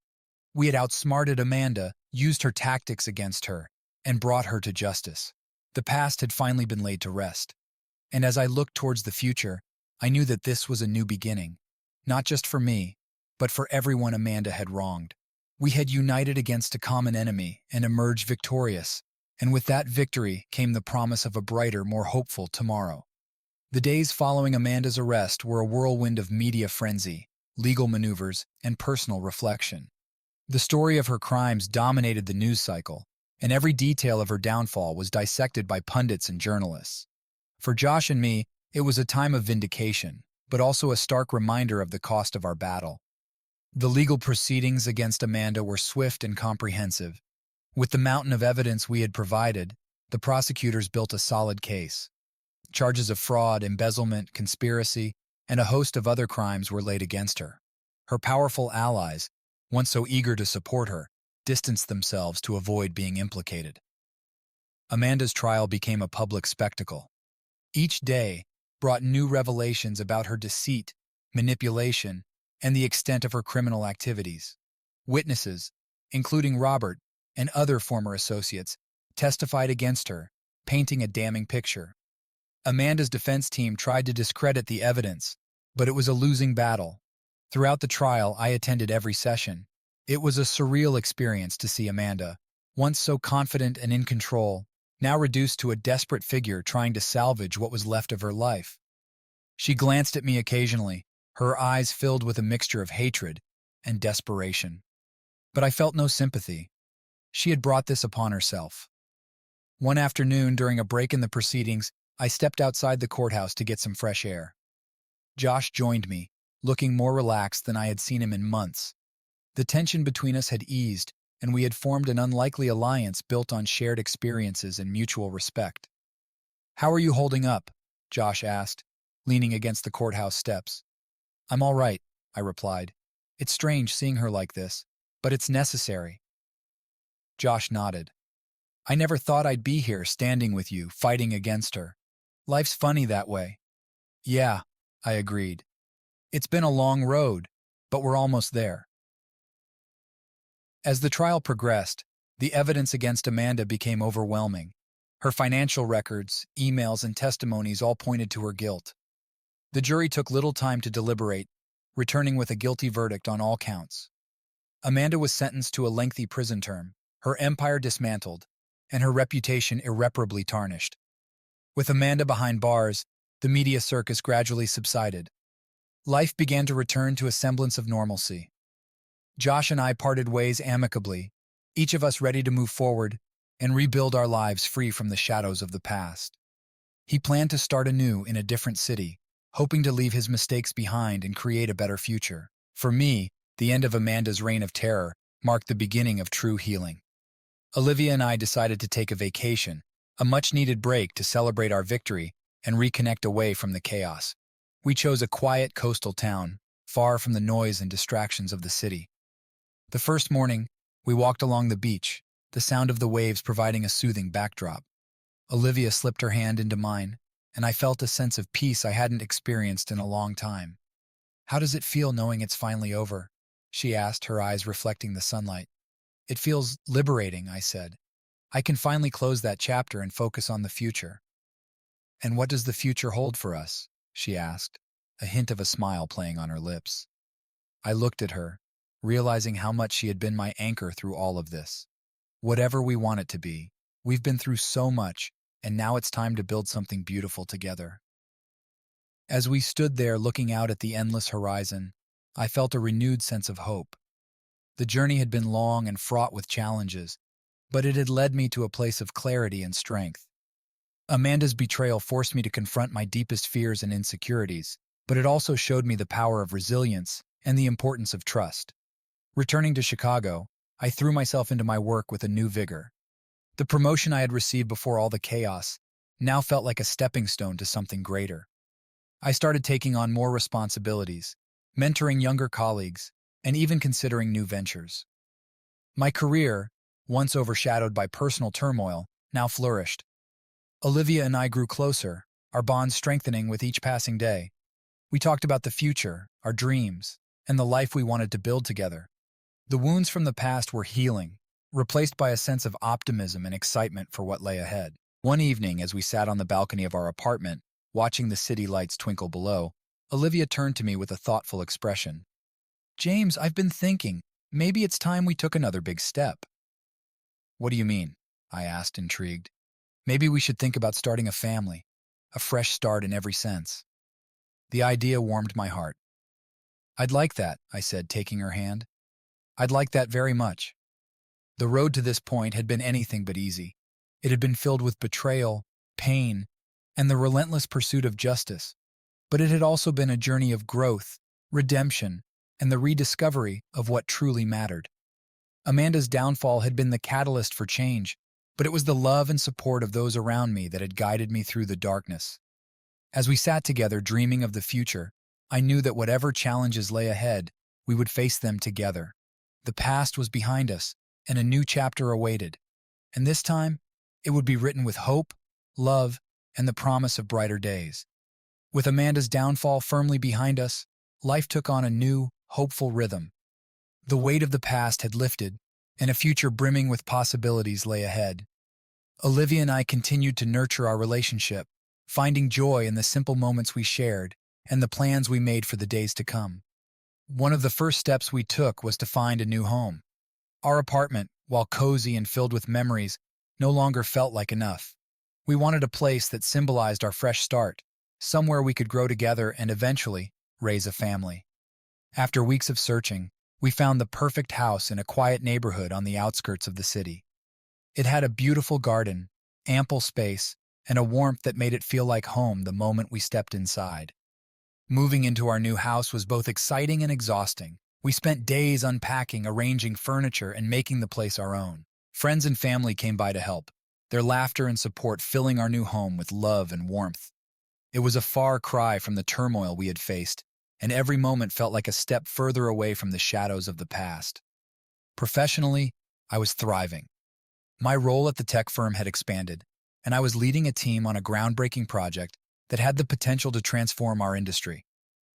We had outsmarted Amanda, used her tactics against her, and brought her to justice. The past had finally been laid to rest. And as I looked towards the future, I knew that this was a new beginning, not just for me, but for everyone Amanda had wronged. We had united against a common enemy and emerged victorious, and with that victory came the promise of a brighter, more hopeful tomorrow. The days following Amanda's arrest were a whirlwind of media frenzy, legal maneuvers, and personal reflection. The story of her crimes dominated the news cycle, and every detail of her downfall was dissected by pundits and journalists. For Josh and me, it was a time of vindication, but also a stark reminder of the cost of our battle. The legal proceedings against Amanda were swift and comprehensive. With the mountain of evidence we had provided, the prosecutors built a solid case. Charges of fraud, embezzlement, conspiracy, and a host of other crimes were laid against her. Her powerful allies, once so eager to support her, distanced themselves to avoid being implicated. Amanda's trial became a public spectacle. Each day brought new revelations about her deceit, manipulation, and the extent of her criminal activities. Witnesses, including Robert and other former associates, testified against her, painting a damning picture. Amanda's defense team tried to discredit the evidence, but it was a losing battle. Throughout the trial, I attended every session. It was a surreal experience to see Amanda, once so confident and in control, now reduced to a desperate figure trying to salvage what was left of her life. She glanced at me occasionally, her eyes filled with a mixture of hatred and desperation. But I felt no sympathy. She had brought this upon herself. One afternoon, during a break in the proceedings, I stepped outside the courthouse to get some fresh air. Josh joined me, looking more relaxed than I had seen him in months. The tension between us had eased, and we had formed an unlikely alliance built on shared experiences and mutual respect. "How are you holding up?" Josh asked, leaning against the courthouse steps. "I'm all right," I replied. "It's strange seeing her like this, but it's necessary." Josh nodded. "I never thought I'd be here standing with you, fighting against her. Life's funny that way." "Yeah," I agreed. "It's been a long road, but we're almost there." As the trial progressed, the evidence against Amanda became overwhelming. Her financial records, emails, and testimonies all pointed to her guilt. The jury took little time to deliberate, returning with a guilty verdict on all counts. Amanda was sentenced to a lengthy prison term, her empire dismantled, and her reputation irreparably tarnished. With Amanda behind bars, the media circus gradually subsided. Life began to return to a semblance of normalcy. Josh and I parted ways amicably, each of us ready to move forward and rebuild our lives free from the shadows of the past. He planned to start anew in a different city, hoping to leave his mistakes behind and create a better future. For me, the end of Amanda's reign of terror marked the beginning of true healing. Olivia and I decided to take a vacation, a much-needed break to celebrate our victory and reconnect away from the chaos. We chose a quiet coastal town, far from the noise and distractions of the city. The first morning, we walked along the beach, the sound of the waves providing a soothing backdrop. Olivia slipped her hand into mine, and I felt a sense of peace I hadn't experienced in a long time. "How does it feel knowing it's finally over?" she asked, her eyes reflecting the sunlight. "It feels liberating," I said. "I can finally close that chapter and focus on the future." "And what does the future hold for us?" she asked, a hint of a smile playing on her lips. I looked at her, realizing how much she had been my anchor through all of this. "Whatever we want it to be, we've been through so much, and now it's time to build something beautiful together." As we stood there looking out at the endless horizon, I felt a renewed sense of hope. The journey had been long and fraught with challenges, but it had led me to a place of clarity and strength. Amanda's betrayal forced me to confront my deepest fears and insecurities, but it also showed me the power of resilience and the importance of trust. Returning to Chicago, I threw myself into my work with a new vigor. The promotion I had received before all the chaos now felt like a stepping stone to something greater. I started taking on more responsibilities, mentoring younger colleagues, and even considering new ventures. My career, once overshadowed by personal turmoil, now flourished. Olivia and I grew closer, our bonds strengthening with each passing day. We talked about the future, our dreams, and the life we wanted to build together. The wounds from the past were healing, replaced by a sense of optimism and excitement for what lay ahead. One evening, as we sat on the balcony of our apartment, watching the city lights twinkle below, Olivia turned to me with a thoughtful expression. "James, I've been thinking, maybe it's time we took another big step." "What do you mean?" I asked, intrigued. "Maybe we should think about starting a family, a fresh start in every sense." The idea warmed my heart. "I'd like that," I said, taking her hand. "I'd like that very much." The road to this point had been anything but easy. It had been filled with betrayal, pain, and the relentless pursuit of justice. But it had also been a journey of growth, redemption, and the rediscovery of what truly mattered. Amanda's downfall had been the catalyst for change, but it was the love and support of those around me that had guided me through the darkness. As we sat together dreaming of the future, I knew that whatever challenges lay ahead, we would face them together. The past was behind us, and a new chapter awaited. And this time, it would be written with hope, love, and the promise of brighter days. With Amanda's downfall firmly behind us, life took on a new, hopeful rhythm. The weight of the past had lifted, and a future brimming with possibilities lay ahead. Olivia and I continued to nurture our relationship, finding joy in the simple moments we shared and the plans we made for the days to come. One of the first steps we took was to find a new home. Our apartment, while cozy and filled with memories, no longer felt like enough. We wanted a place that symbolized our fresh start, somewhere we could grow together and eventually raise a family. After weeks of searching, we found the perfect house in a quiet neighborhood on the outskirts of the city. It had a beautiful garden, ample space, and a warmth that made it feel like home the moment we stepped inside. Moving into our new house was both exciting and exhausting. We spent days unpacking, arranging furniture, and making the place our own. Friends and family came by to help, their laughter and support filling our new home with love and warmth. It was a far cry from the turmoil we had faced, and every moment felt like a step further away from the shadows of the past. Professionally, I was thriving. My role at the tech firm had expanded, and I was leading a team on a groundbreaking project that had the potential to transform our industry.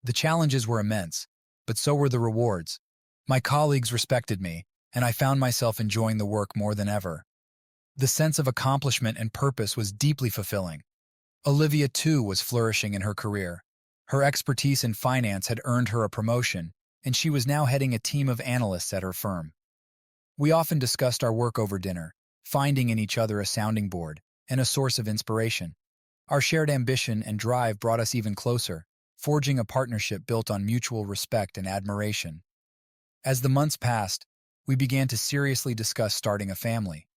The challenges were immense, but so were the rewards. My colleagues respected me, and I found myself enjoying the work more than ever. The sense of accomplishment and purpose was deeply fulfilling. Olivia, too, was flourishing in her career. Her expertise in finance had earned her a promotion, and she was now heading a team of analysts at her firm. We often discussed our work over dinner, finding in each other a sounding board and a source of inspiration. Our shared ambition and drive brought us even closer, forging a partnership built on mutual respect and admiration. As the months passed, we began to seriously discuss starting a family.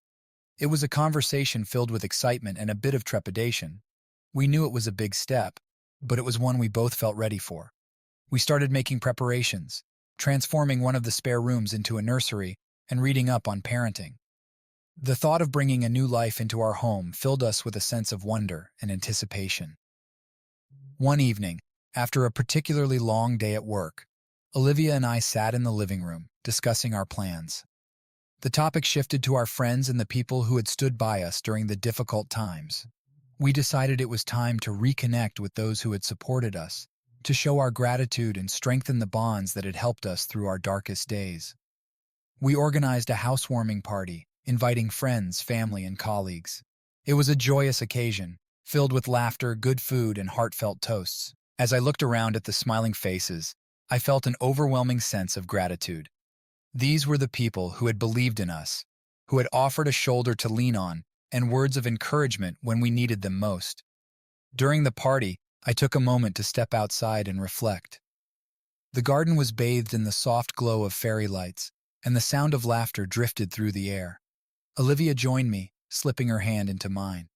It was a conversation filled with excitement and a bit of trepidation. We knew it was a big step, but it was one we both felt ready for. We started making preparations, transforming one of the spare rooms into a nursery and reading up on parenting. The thought of bringing a new life into our home filled us with a sense of wonder and anticipation. One evening, after a particularly long day at work, Olivia and I sat in the living room, discussing our plans. The topic shifted to our friends and the people who had stood by us during the difficult times. We decided it was time to reconnect with those who had supported us, to show our gratitude and strengthen the bonds that had helped us through our darkest days. We organized a housewarming party, inviting friends, family, and colleagues. It was a joyous occasion, filled with laughter, good food, and heartfelt toasts. As I looked around at the smiling faces, I felt an overwhelming sense of gratitude. These were the people who had believed in us, who had offered a shoulder to lean on, and words of encouragement when we needed them most. During the party, I took a moment to step outside and reflect. The garden was bathed in the soft glow of fairy lights, and the sound of laughter drifted through the air. Olivia joined me, slipping her hand into mine.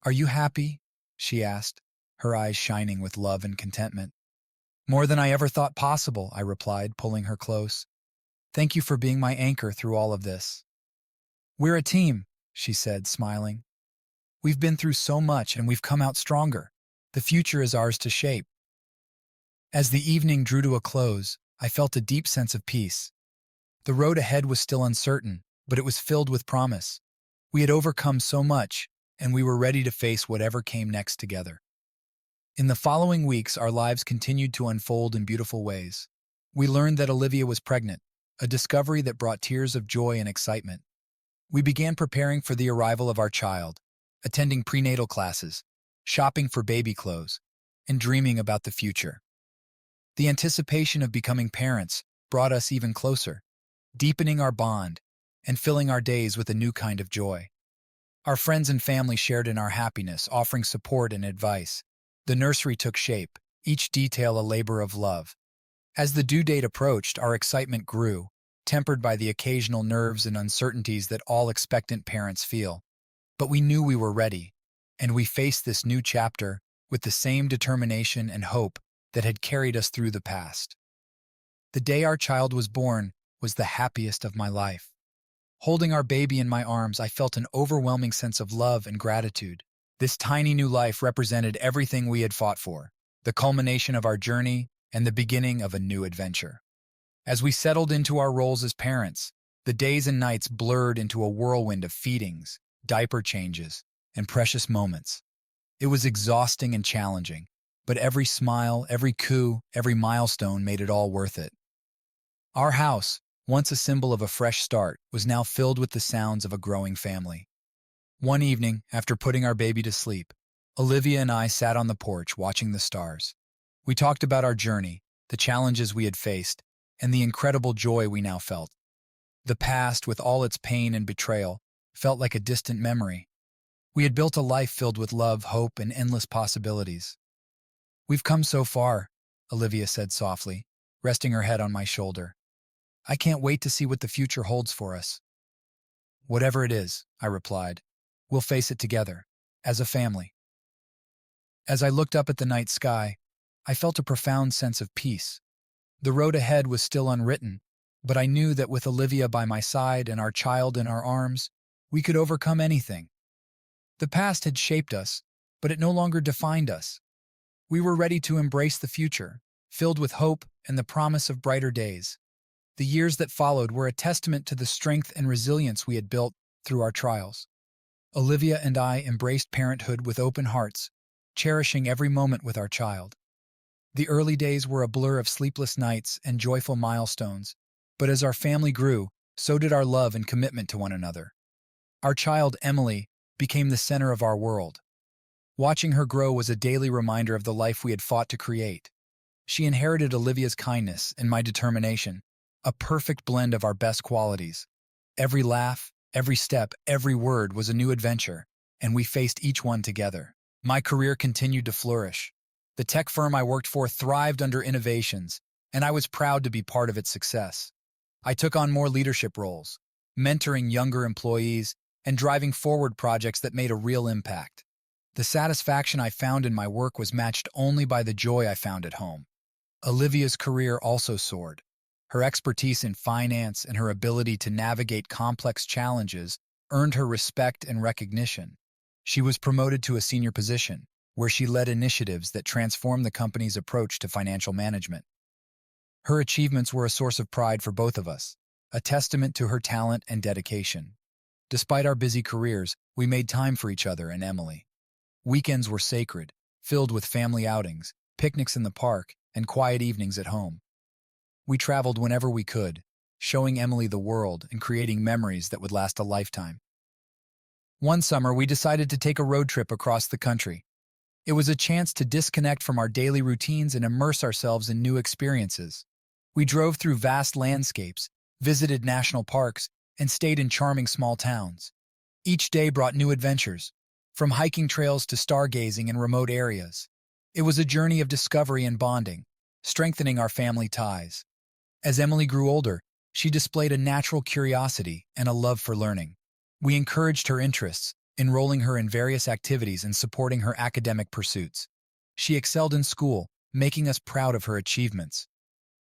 "Are you happy?" she asked, her eyes shining with love and contentment. "More than I ever thought possible," I replied, pulling her close. "Thank you for being my anchor through all of this." "We're a team," she said, smiling. "We've been through so much and we've come out stronger. The future is ours to shape." As the evening drew to a close, I felt a deep sense of peace. The road ahead was still uncertain, but it was filled with promise. We had overcome so much, and we were ready to face whatever came next together. In the following weeks, our lives continued to unfold in beautiful ways. We learned that Olivia was pregnant, a discovery that brought tears of joy and excitement. We began preparing for the arrival of our child, attending prenatal classes, shopping for baby clothes, and dreaming about the future. The anticipation of becoming parents brought us even closer, deepening our bond and filling our days with a new kind of joy. Our friends and family shared in our happiness, offering support and advice. The nursery took shape, each detail a labor of love. As the due date approached, our excitement grew, tempered by the occasional nerves and uncertainties that all expectant parents feel. But we knew we were ready, and we faced this new chapter with the same determination and hope that had carried us through the past. The day our child was born was the happiest of my life. Holding our baby in my arms, I felt an overwhelming sense of love and gratitude. This tiny new life represented everything we had fought for, the culmination of our journey and the beginning of a new adventure. As we settled into our roles as parents, the days and nights blurred into a whirlwind of feedings, diaper changes, and precious moments. It was exhausting and challenging, but every smile, every coo, every milestone made it all worth it. Our house, once a symbol of a fresh start, was now filled with the sounds of a growing family. One evening, after putting our baby to sleep, Olivia and I sat on the porch watching the stars. We talked about our journey, the challenges we had faced, and the incredible joy we now felt. The past, with all its pain and betrayal, felt like a distant memory. We had built a life filled with love, hope, and endless possibilities. "We've come so far," Olivia said softly, resting her head on my shoulder. "I can't wait to see what the future holds for us." "Whatever it is," I replied, "we'll face it together." as a family. As I looked up at the night sky, I felt a profound sense of peace. The road ahead was still unwritten, but I knew that with Olivia by my side and our child in our arms, we could overcome anything. The past had shaped us, but it no longer defined us. We were ready to embrace the future, filled with hope and the promise of brighter days. The years that followed were a testament to the strength and resilience we had built through our trials. Olivia and I embraced parenthood with open hearts, cherishing every moment with our child. The early days were a blur of sleepless nights and joyful milestones, but as our family grew, so did our love and commitment to one another. Our child, Emily, became the center of our world. Watching her grow was a daily reminder of the life we had fought to create. She inherited Olivia's kindness and my determination, a perfect blend of our best qualities. Every laugh, every step, every word was a new adventure, and we faced each one together. My career continued to flourish. The tech firm I worked for thrived under innovations, and I was proud to be part of its success. I took on more leadership roles, mentoring younger employees and driving forward projects that made a real impact. The satisfaction I found in my work was matched only by the joy I found at home. Olivia's career also soared. Her expertise in finance and her ability to navigate complex challenges earned her respect and recognition. She was promoted to a senior position, where she led initiatives that transformed the company's approach to financial management. Her achievements were a source of pride for both of us, a testament to her talent and dedication. Despite our busy careers, we made time for each other and Emily. Weekends were sacred, filled with family outings, picnics in the park, and quiet evenings at home. We traveled whenever we could, showing Emily the world and creating memories that would last a lifetime. One summer, we decided to take a road trip across the country. It was a chance to disconnect from our daily routines and immerse ourselves in new experiences. We drove through vast landscapes, visited national parks, and stayed in charming small towns. Each day brought new adventures, from hiking trails to stargazing in remote areas. It was a journey of discovery and bonding, strengthening our family ties. As Emily grew older, she displayed a natural curiosity and a love for learning. We encouraged her interests, enrolling her in various activities and supporting her academic pursuits. She excelled in school, making us proud of her achievements.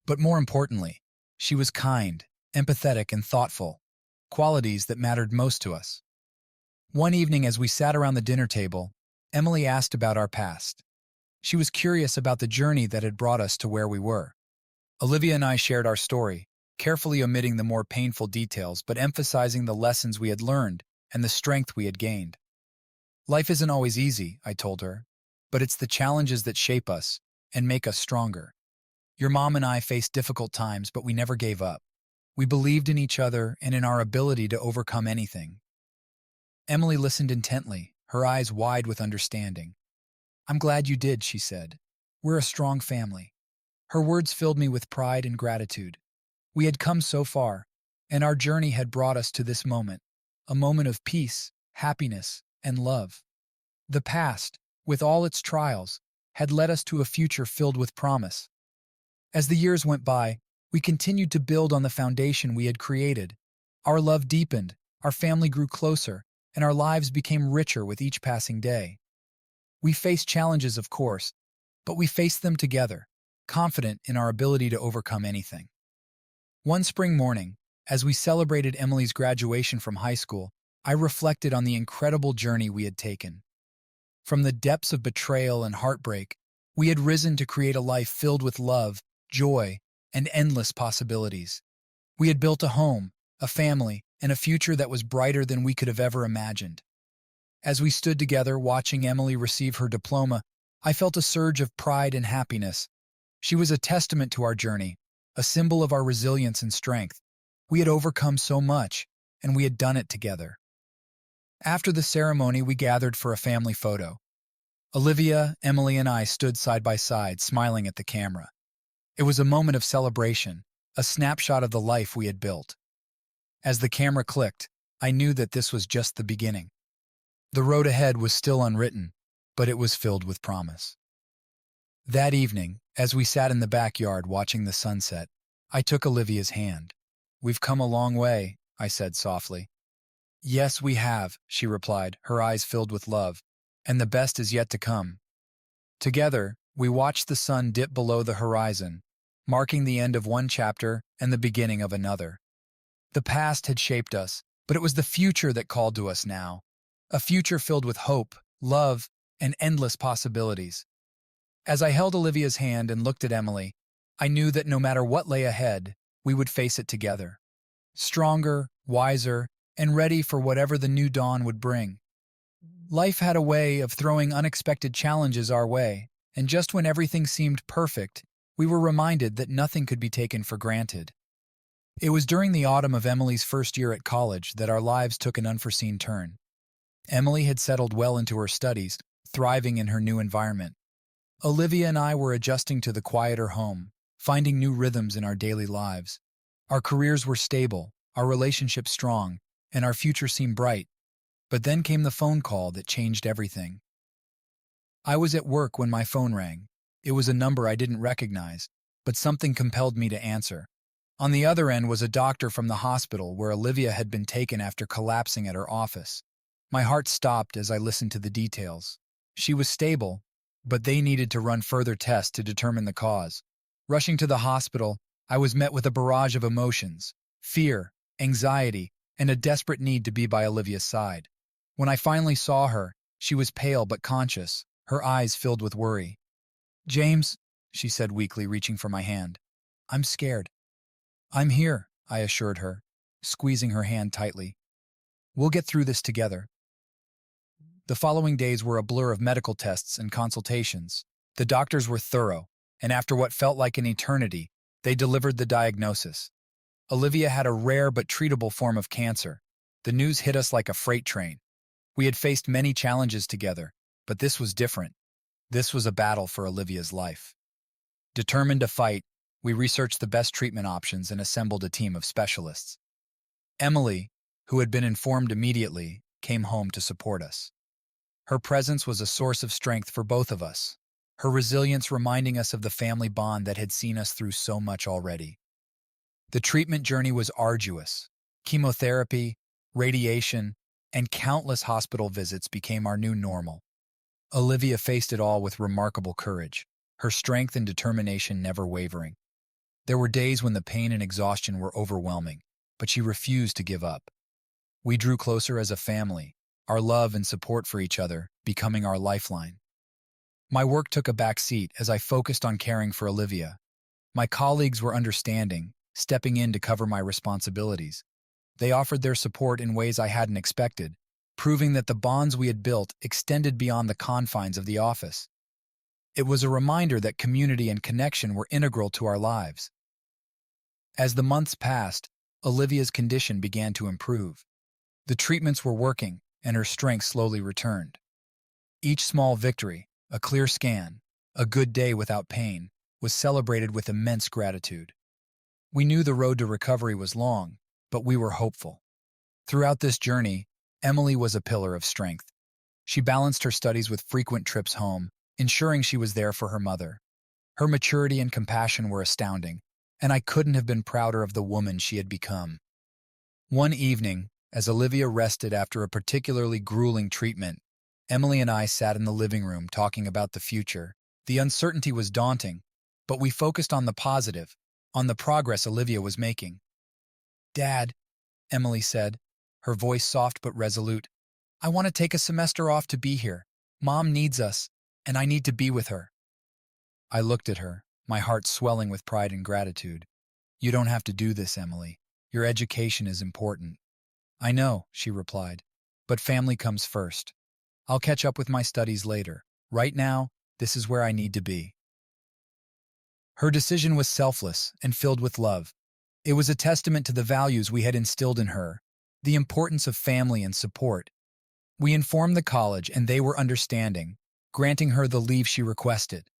But more importantly, she was kind, empathetic, and thoughtful, qualities that mattered most to us. One evening as we sat around the dinner table, Emily asked about our past. She was curious about the journey that had brought us to where we were. Olivia and I shared our story, carefully omitting the more painful details but emphasizing the lessons we had learned and the strength we had gained. Life isn't always easy, I told her, but it's the challenges that shape us and make us stronger. Your mom and I faced difficult times, but we never gave up. We believed in each other and in our ability to overcome anything. Emily listened intently, her eyes wide with understanding. "I'm glad you did," she said. "We're a strong family." Her words filled me with pride and gratitude. We had come so far, and our journey had brought us to this moment, a moment of peace, happiness, and love. The past, with all its trials, had led us to a future filled with promise. As the years went by, we continued to build on the foundation we had created. Our love deepened, our family grew closer, and our lives became richer with each passing day. We faced challenges, of course, but we faced them together, confident in our ability to overcome anything. One spring morning, as we celebrated Emily's graduation from high school, I reflected on the incredible journey we had taken. From the depths of betrayal and heartbreak, we had risen to create a life filled with love, joy, and endless possibilities. We had built a home, a family, and a future that was brighter than we could have ever imagined. As we stood together watching Emily receive her diploma, I felt a surge of pride and happiness. She was a testament to our journey, a symbol of our resilience and strength. We had overcome so much, and we had done it together. After the ceremony, we gathered for a family photo. Olivia, Emily, and I stood side by side, smiling at the camera. It was a moment of celebration, a snapshot of the life we had built. As the camera clicked, I knew that this was just the beginning. The road ahead was still unwritten, but it was filled with promise. That evening, as we sat in the backyard watching the sunset, I took Olivia's hand. "We've come a long way," I said softly. "Yes, we have," she replied, her eyes filled with love. and the best is yet to come. Together, we watched the sun dip below the horizon, marking the end of one chapter and the beginning of another. The past had shaped us, but it was the future that called to us now. A future filled with hope, love, and endless possibilities. As I held Olivia's hand and looked at Emily, I knew that no matter what lay ahead, we would face it together. Stronger, wiser, and ready for whatever the new dawn would bring. Life had a way of throwing unexpected challenges our way, and just when everything seemed perfect, we were reminded that nothing could be taken for granted. It was during the autumn of Emily's first year at college that our lives took an unforeseen turn. Emily had settled well into her studies, thriving in her new environment. Olivia and I were adjusting to the quieter home, finding new rhythms in our daily lives. Our careers were stable, our relationship strong, and our future seemed bright. But then came the phone call that changed everything. I was at work when my phone rang. It was a number I didn't recognize, but something compelled me to answer. On the other end was a doctor from the hospital where Olivia had been taken after collapsing at her office. My heart stopped as I listened to the details. She was stable, but they needed to run further tests to determine the cause. Rushing to the hospital, I was met with a barrage of emotions, fear, anxiety, and a desperate need to be by Olivia's side. When I finally saw her, she was pale but conscious, her eyes filled with worry. "James," she said weakly, reaching for my hand. "I'm scared." "I'm here," I assured her, squeezing her hand tightly. "We'll get through this together." The following days were a blur of medical tests and consultations. The doctors were thorough, and after what felt like an eternity, they delivered the diagnosis. Olivia had a rare but treatable form of cancer. The news hit us like a freight train. We had faced many challenges together, but this was different. This was a battle for Olivia's life. Determined to fight, we researched the best treatment options and assembled a team of specialists. Emily, who had been informed immediately, came home to support us. Her presence was a source of strength for both of us, her resilience reminding us of the family bond that had seen us through so much already. The treatment journey was arduous. Chemotherapy, radiation, and countless hospital visits became our new normal. Olivia faced it all with remarkable courage, her strength and determination never wavering. There were days when the pain and exhaustion were overwhelming, but she refused to give up. We drew closer as a family, our love and support for each other becoming our lifeline. My work took a back seat as I focused on caring for Olivia. My colleagues were understanding, stepping in to cover my responsibilities. They offered their support in ways I hadn't expected, proving that the bonds we had built extended beyond the confines of the office. It was a reminder that community and connection were integral to our lives. As the months passed, Olivia's condition began to improve. The treatments were working, and her strength slowly returned. Each small victory, a clear scan, a good day without pain, was celebrated with immense gratitude. We knew the road to recovery was long, but we were hopeful. Throughout this journey, Emily was a pillar of strength. She balanced her studies with frequent trips home, ensuring she was there for her mother. Her maturity and compassion were astounding, and I couldn't have been prouder of the woman she had become. One evening, as Olivia rested after a particularly grueling treatment, Emily and I sat in the living room talking about the future. The uncertainty was daunting, but we focused on the positive, on the progress Olivia was making. "Dad," Emily said, her voice soft but resolute, "I want to take a semester off to be here. Mom needs us, and I need to be with her." I looked at her, my heart swelling with pride and gratitude. "You don't have to do this, Emily. Your education is important." "I know," she replied, "but family comes first. I'll catch up with my studies later. Right now, this is where I need to be." Her decision was selfless and filled with love. It was a testament to the values we had instilled in her, the importance of family and support. We informed the college and they were understanding, granting her the leave she requested.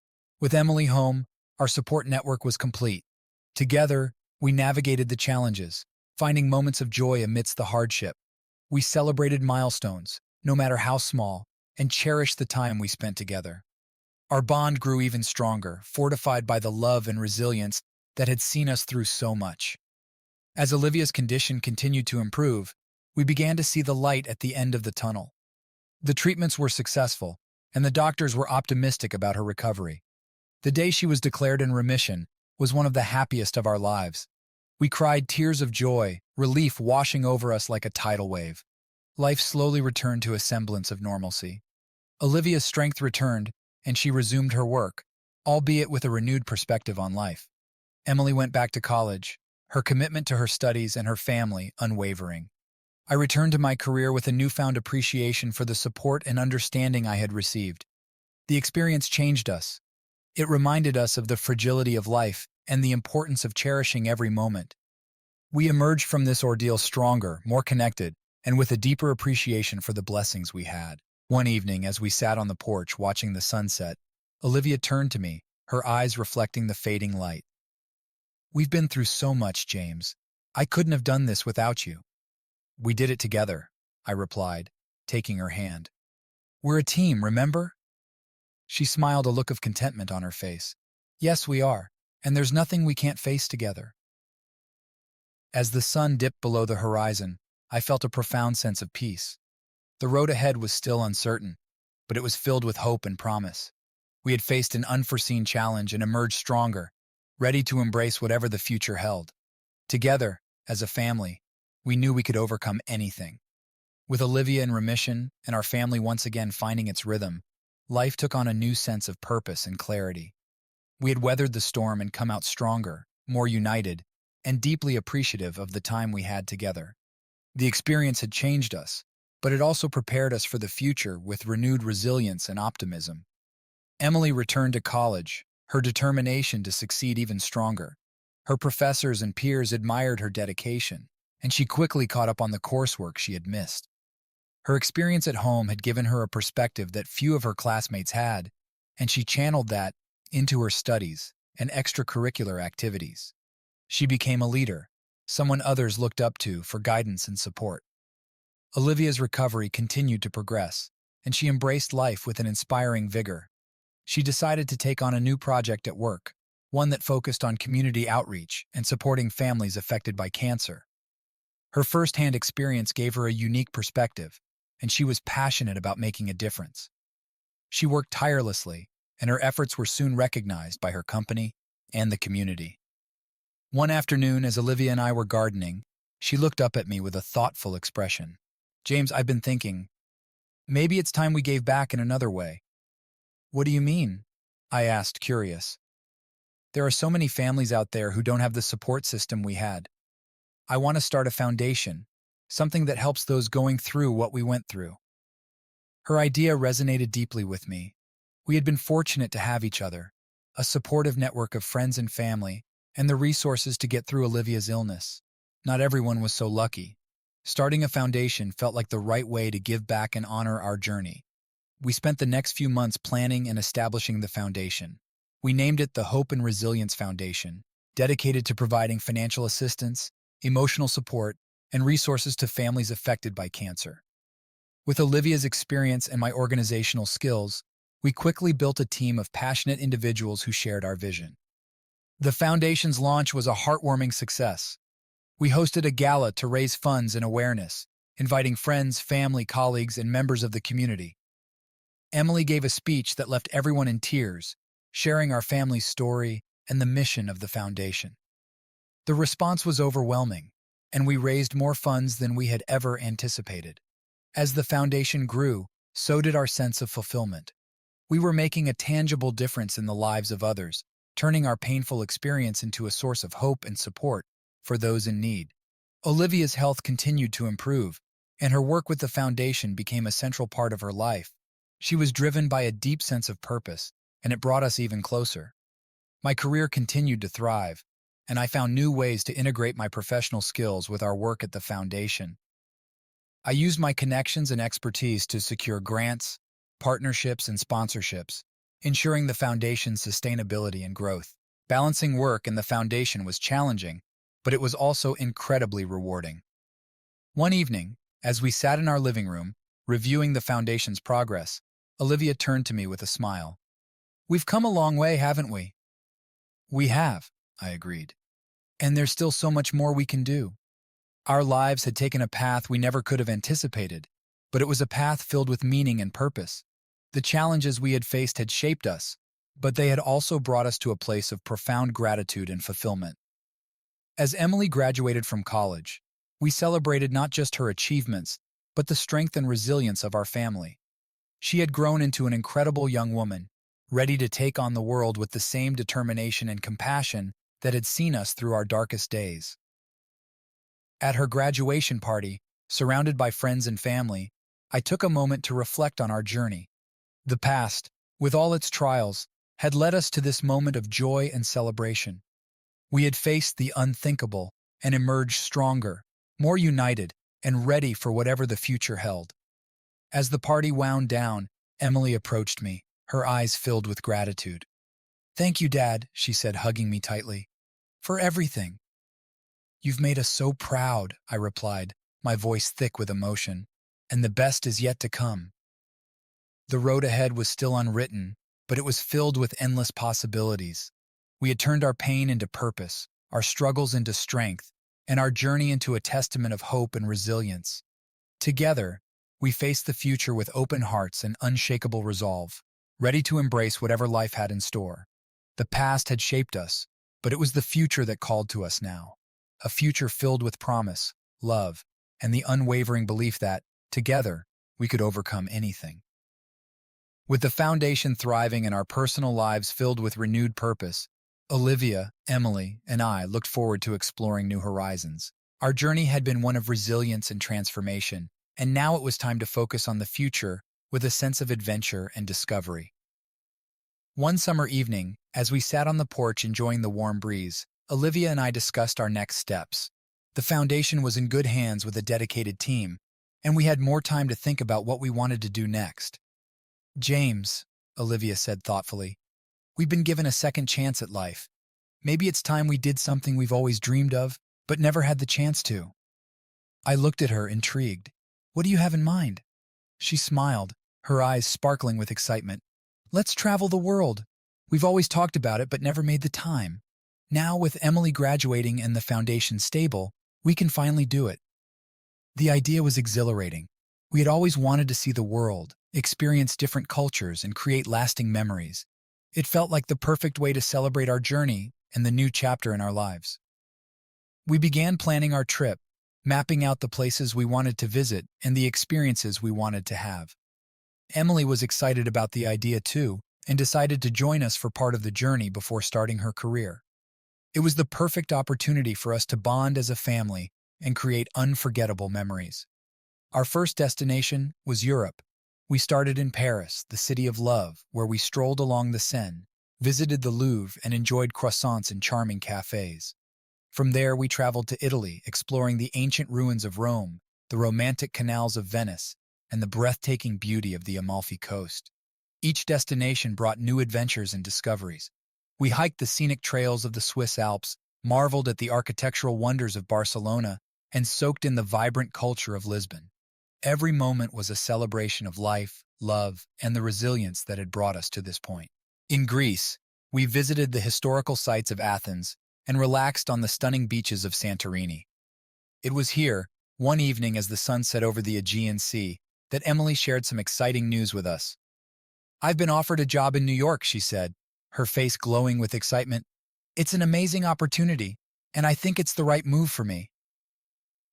With Emily home, our support network was complete. Together, we navigated the challenges, finding moments of joy amidst the hardship. We celebrated milestones, no matter how small, and cherished the time we spent together. Our bond grew even stronger, fortified by the love and resilience that had seen us through so much. As Olivia's condition continued to improve, we began to see the light at the end of the tunnel. The treatments were successful, and the doctors were optimistic about her recovery. The day she was declared in remission was one of the happiest of our lives. We cried tears of joy, relief washing over us like a tidal wave. Life slowly returned to a semblance of normalcy. Olivia's strength returned, and she resumed her work, albeit with a renewed perspective on life. Emily went back to college, her commitment to her studies and her family unwavering. I returned to my career with a newfound appreciation for the support and understanding I had received. The experience changed us. It reminded us of the fragility of life and the importance of cherishing every moment. We emerged from this ordeal stronger, more connected, and with a deeper appreciation for the blessings we had. One evening, as we sat on the porch watching the sunset, Olivia turned to me, her eyes reflecting the fading light. "We've been through so much, James. I couldn't have done this without you." "We did it together," I replied, taking her hand. "We're a team, remember?" She smiled, a look of contentment on her face. "Yes, we are, and there's nothing we can't face together." As the sun dipped below the horizon, I felt a profound sense of peace. The road ahead was still uncertain, but it was filled with hope and promise. We had faced an unforeseen challenge and emerged stronger, ready to embrace whatever the future held. Together, as a family, we knew we could overcome anything. With Olivia in remission and our family once again finding its rhythm, life took on a new sense of purpose and clarity. We had weathered the storm and come out stronger, more united, and deeply appreciative of the time we had together. The experience had changed us, but it also prepared us for the future with renewed resilience and optimism. Emily returned to college, her determination to succeed even stronger. Her professors and peers admired her dedication, and she quickly caught up on the coursework she had missed. Her experience at home had given her a perspective that few of her classmates had, and she channeled that into her studies and extracurricular activities. She became a leader, someone others looked up to for guidance and support. Olivia's recovery continued to progress, and she embraced life with an inspiring vigor. She decided to take on a new project at work, one that focused on community outreach and supporting families affected by cancer. Her first-hand experience gave her a unique perspective, and she was passionate about making a difference. She worked tirelessly, and her efforts were soon recognized by her company and the community. One afternoon, as Olivia and I were gardening, she looked up at me with a thoughtful expression. "James, I've been thinking, maybe it's time we gave back in another way." "What do you mean?" I asked, curious. "There are so many families out there who don't have the support system we had. I want to start a foundation, something that helps those going through what we went through." Her idea resonated deeply with me. We had been fortunate to have each other, a supportive network of friends and family, and the resources to get through Olivia's illness. Not everyone was so lucky. Starting a foundation felt like the right way to give back and honor our journey. We spent the next few months planning and establishing the foundation. We named it the Hope and Resilience Foundation, dedicated to providing financial assistance, emotional support, and resources to families affected by cancer. With Olivia's experience and my organizational skills, we quickly built a team of passionate individuals who shared our vision. The foundation's launch was a heartwarming success. We hosted a gala to raise funds and awareness, inviting friends, family, colleagues, and members of the community. Emily gave a speech that left everyone in tears, sharing our family's story and the mission of the foundation. The response was overwhelming, and we raised more funds than we had ever anticipated. As the foundation grew, so did our sense of fulfillment. We were making a tangible difference in the lives of others, turning our painful experience into a source of hope and support for those in need. Olivia's health continued to improve, and her work with the foundation became a central part of her life. She was driven by a deep sense of purpose, and it brought us even closer. My career continued to thrive, and I found new ways to integrate my professional skills with our work at the foundation. I used my connections and expertise to secure grants, partnerships, and sponsorships, ensuring the foundation's sustainability and growth. Balancing work and the foundation was challenging, but it was also incredibly rewarding. One evening, as we sat in our living room, reviewing the foundation's progress, Olivia turned to me with a smile. "We've come a long way, haven't we?" "We have," I agreed. "And there's still so much more we can do." Our lives had taken a path we never could have anticipated, but it was a path filled with meaning and purpose. The challenges we had faced had shaped us, but they had also brought us to a place of profound gratitude and fulfillment. As Emily graduated from college, we celebrated not just her achievements, but the strength and resilience of our family. She had grown into an incredible young woman, ready to take on the world with the same determination and compassion that had seen us through our darkest days. At her graduation party, surrounded by friends and family, I took a moment to reflect on our journey. The past, with all its trials, had led us to this moment of joy and celebration. We had faced the unthinkable and emerged stronger, more united, and ready for whatever the future held. As the party wound down, Emily approached me, her eyes filled with gratitude. "Thank you, Dad," she said, hugging me tightly, "for everything." "You've made us so proud," I replied, my voice thick with emotion, "and the best is yet to come." The road ahead was still unwritten, but it was filled with endless possibilities. We had turned our pain into purpose, our struggles into strength, and our journey into a testament of hope and resilience. Together, we faced the future with open hearts and unshakable resolve, ready to embrace whatever life had in store. The past had shaped us, but it was the future that called to us now. A future filled with promise, love, and the unwavering belief that, together, we could overcome anything. With the foundation thriving and our personal lives filled with renewed purpose, Olivia, Emily, and I looked forward to exploring new horizons. Our journey had been one of resilience and transformation, and now it was time to focus on the future with a sense of adventure and discovery. One summer evening, as we sat on the porch enjoying the warm breeze, Olivia and I discussed our next steps. The foundation was in good hands with a dedicated team, and we had more time to think about what we wanted to do next. "James," Olivia said thoughtfully, "we've been given a second chance at life. Maybe it's time we did something we've always dreamed of, but never had the chance to." I looked at her, intrigued. "What do you have in mind?" She smiled, her eyes sparkling with excitement. "Let's travel the world. We've always talked about it, but never made the time. Now, with Emily graduating and the foundation stable, we can finally do it." The idea was exhilarating. We had always wanted to see the world, experience different cultures, and create lasting memories. It felt like the perfect way to celebrate our journey and the new chapter in our lives. We began planning our trip, mapping out the places we wanted to visit and the experiences we wanted to have. Emily was excited about the idea too, and decided to join us for part of the journey before starting her career. It was the perfect opportunity for us to bond as a family and create unforgettable memories. Our first destination was Europe. We started in Paris, the city of love, where we strolled along the Seine, visited the Louvre, and enjoyed croissants in charming cafes. From there, we traveled to Italy, exploring the ancient ruins of Rome, the romantic canals of Venice, and the breathtaking beauty of the Amalfi Coast. Each destination brought new adventures and discoveries. We hiked the scenic trails of the Swiss Alps, marveled at the architectural wonders of Barcelona, and soaked in the vibrant culture of Lisbon. Every moment was a celebration of life, love, and the resilience that had brought us to this point. In Greece, we visited the historical sites of Athens and relaxed on the stunning beaches of Santorini. It was here, one evening as the sun set over the Aegean Sea, that Emily shared some exciting news with us. "I've been offered a job in New York," she said, her face glowing with excitement. "It's an amazing opportunity, and I think it's the right move for me."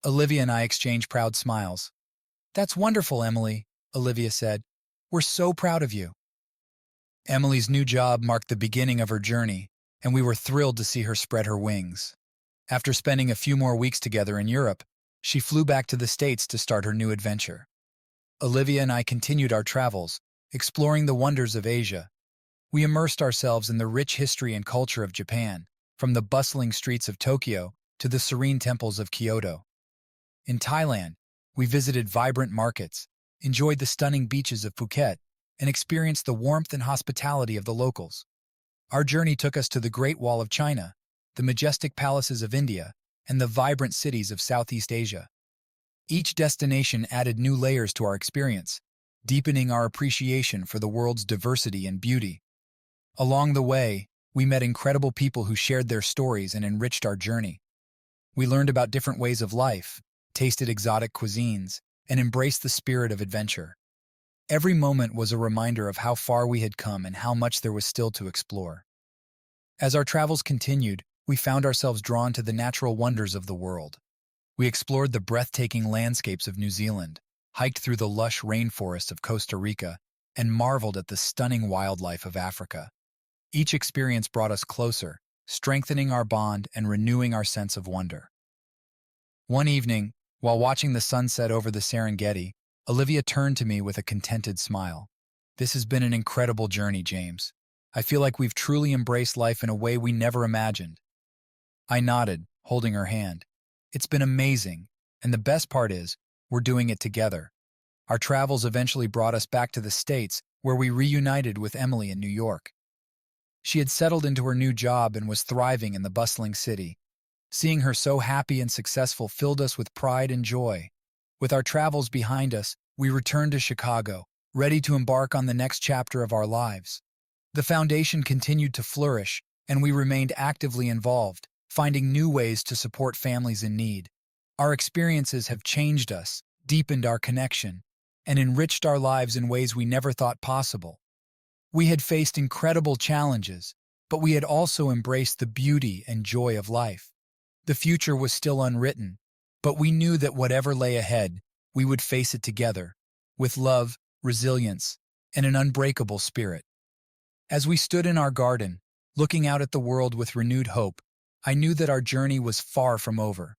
Olivia and I exchanged proud smiles. "That's wonderful, Emily," Olivia said. "We're so proud of you." Emily's new job marked the beginning of her journey, and we were thrilled to see her spread her wings. After spending a few more weeks together in Europe, she flew back to the States to start her new adventure. Olivia and I continued our travels, exploring the wonders of Asia. We immersed ourselves in the rich history and culture of Japan, from the bustling streets of Tokyo to the serene temples of Kyoto. In Thailand, we visited vibrant markets, enjoyed the stunning beaches of Phuket, and experienced the warmth and hospitality of the locals. Our journey took us to the Great Wall of China, the majestic palaces of India, and the vibrant cities of Southeast Asia. Each destination added new layers to our experience, deepening our appreciation for the world's diversity and beauty. Along the way, we met incredible people who shared their stories and enriched our journey. We learned about different ways of life, tasted exotic cuisines, and embraced the spirit of adventure. Every moment was a reminder of how far we had come and how much there was still to explore. As our travels continued, we found ourselves drawn to the natural wonders of the world. We explored the breathtaking landscapes of New Zealand, hiked through the lush rainforests of Costa Rica, and marveled at the stunning wildlife of Africa. Each experience brought us closer, strengthening our bond and renewing our sense of wonder. One evening, while watching the sunset over the Serengeti, Olivia turned to me with a contented smile. "This has been an incredible journey, James. I feel like we've truly embraced life in a way we never imagined." I nodded, holding her hand. "It's been amazing, and the best part is, we're doing it together." Our travels eventually brought us back to the States, where we reunited with Emily in New York. She had settled into her new job and was thriving in the bustling city. Seeing her so happy and successful filled us with pride and joy. With our travels behind us, we returned to Chicago, ready to embark on the next chapter of our lives. The foundation continued to flourish, and we remained actively involved, finding new ways to support families in need. Our experiences have changed us, deepened our connection, and enriched our lives in ways we never thought possible. We had faced incredible challenges, but we had also embraced the beauty and joy of life. The future was still unwritten, but we knew that whatever lay ahead, we would face it together, with love, resilience, and an unbreakable spirit. As we stood in our garden, looking out at the world with renewed hope, I knew that our journey was far from over.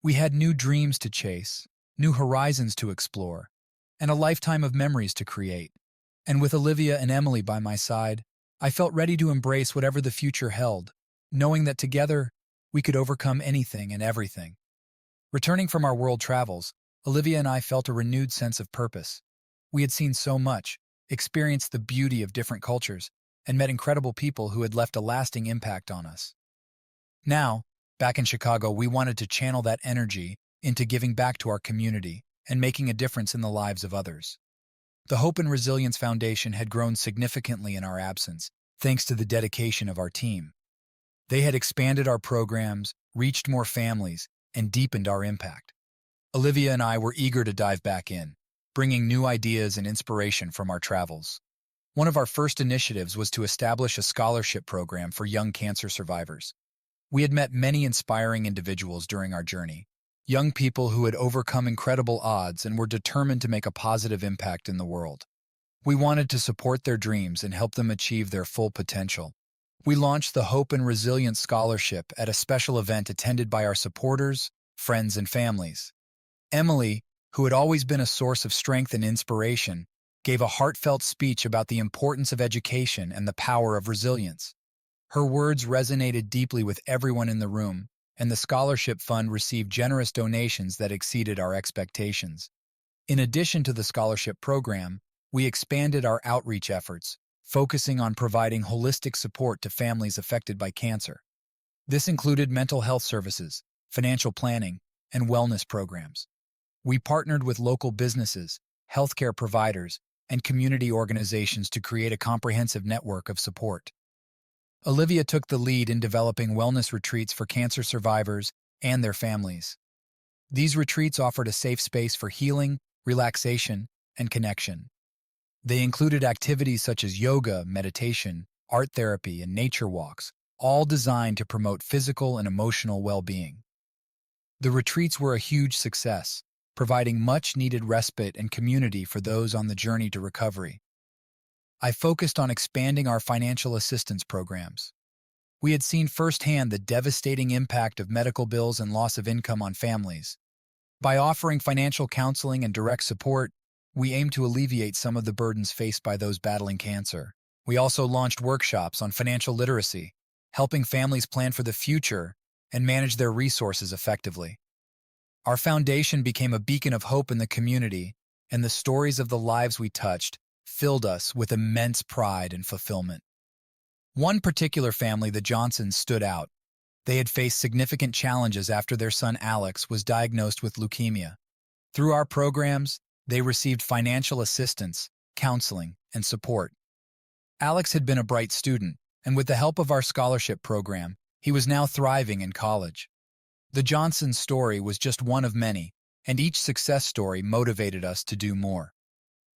We had new dreams to chase, new horizons to explore, and a lifetime of memories to create. And with Olivia and Emily by my side, I felt ready to embrace whatever the future held, knowing that together, we could overcome anything and everything. Returning from our world travels, Olivia and I felt a renewed sense of purpose. We had seen so much, experienced the beauty of different cultures, and met incredible people who had left a lasting impact on us. Now, back in Chicago, we wanted to channel that energy into giving back to our community and making a difference in the lives of others. The Hope and Resilience Foundation had grown significantly in our absence, thanks to the dedication of our team. They had expanded our programs, reached more families, and deepened our impact. Olivia and I were eager to dive back in, bringing new ideas and inspiration from our travels. One of our first initiatives was to establish a scholarship program for young cancer survivors. We had met many inspiring individuals during our journey, young people who had overcome incredible odds and were determined to make a positive impact in the world. We wanted to support their dreams and help them achieve their full potential. We launched the Hope and Resilience Scholarship at a special event attended by our supporters, friends, and families. Emily, who had always been a source of strength and inspiration, gave a heartfelt speech about the importance of education and the power of resilience. Her words resonated deeply with everyone in the room, and the scholarship fund received generous donations that exceeded our expectations. In addition to the scholarship program, we expanded our outreach efforts, focusing on providing holistic support to families affected by cancer. This included mental health services, financial planning, and wellness programs. We partnered with local businesses, healthcare providers, and community organizations to create a comprehensive network of support. Olivia took the lead in developing wellness retreats for cancer survivors and their families. These retreats offered a safe space for healing, relaxation, and connection. They included activities such as yoga, meditation, art therapy, and nature walks, all designed to promote physical and emotional well-being. The retreats were a huge success, providing much-needed respite and community for those on the journey to recovery. I focused on expanding our financial assistance programs. We had seen firsthand the devastating impact of medical bills and loss of income on families. By offering financial counseling and direct support, we aimed to alleviate some of the burdens faced by those battling cancer. We also launched workshops on financial literacy, helping families plan for the future and manage their resources effectively. Our foundation became a beacon of hope in the community, and the stories of the lives we touched filled us with immense pride and fulfillment. One particular family, the Johnsons, stood out. They had faced significant challenges after their son Alex was diagnosed with leukemia. Through our programs, they received financial assistance, counseling, and support. Alex had been a bright student, and with the help of our scholarship program, he was now thriving in college. The Johnsons' story was just one of many, and each success story motivated us to do more.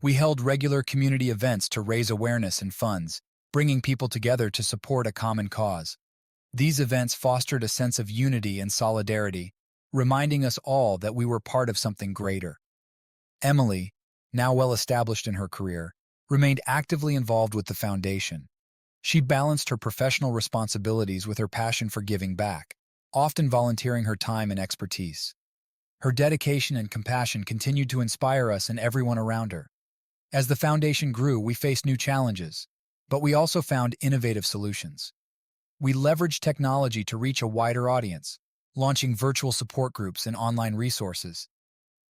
We held regular community events to raise awareness and funds, bringing people together to support a common cause. These events fostered a sense of unity and solidarity, reminding us all that we were part of something greater. Emily, now well established in her career, remained actively involved with the foundation. She balanced her professional responsibilities with her passion for giving back, often volunteering her time and expertise. Her dedication and compassion continued to inspire us and everyone around her. As the foundation grew, we faced new challenges, but we also found innovative solutions. We leveraged technology to reach a wider audience, launching virtual support groups and online resources.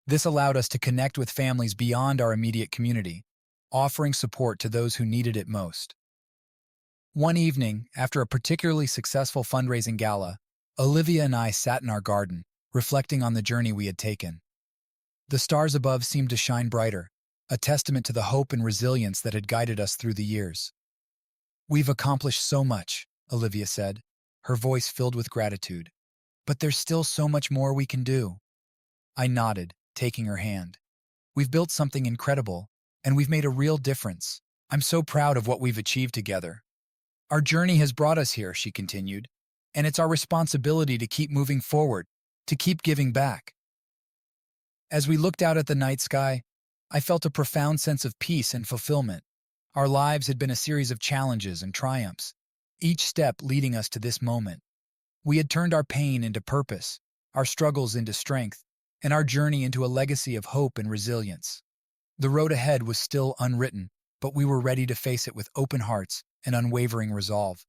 This allowed us to connect with families beyond our immediate community, offering support to those who needed it most. One evening, after a particularly successful fundraising gala, Olivia and I sat in our garden, reflecting on the journey we had taken. The stars above seemed to shine brighter, a testament to the hope and resilience that had guided us through the years. "We've accomplished so much," Olivia said, her voice filled with gratitude. "But there's still so much more we can do." I nodded, taking her hand. "We've built something incredible, and we've made a real difference. I'm so proud of what we've achieved together. Our journey has brought us here," she continued, "and it's our responsibility to keep moving forward, to keep giving back." As we looked out at the night sky, I felt a profound sense of peace and fulfillment. Our lives had been a series of challenges and triumphs, each step leading us to this moment. We had turned our pain into purpose, our struggles into strength, and our journey into a legacy of hope and resilience. The road ahead was still unwritten, but we were ready to face it with open hearts and unwavering resolve.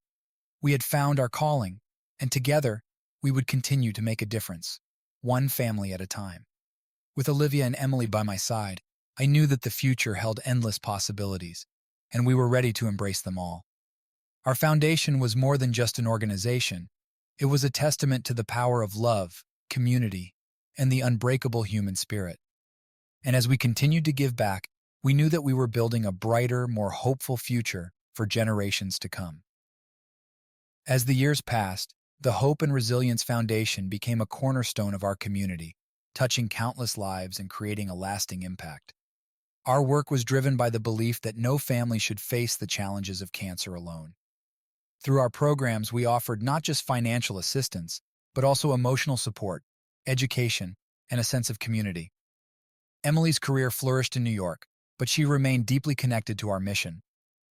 We had found our calling, and together, we would continue to make a difference, one family at a time. With Olivia and Emily by my side, I knew that the future held endless possibilities, and we were ready to embrace them all. Our foundation was more than just an organization. It was a testament to the power of love, community, and the unbreakable human spirit. And as we continued to give back, we knew that we were building a brighter, more hopeful future for generations to come. As the years passed, the Hope and Resilience Foundation became a cornerstone of our community, touching countless lives and creating a lasting impact. Our work was driven by the belief that no family should face the challenges of cancer alone. Through our programs, we offered not just financial assistance, but also emotional support, education, and a sense of community. Emily's career flourished in New York, but she remained deeply connected to our mission.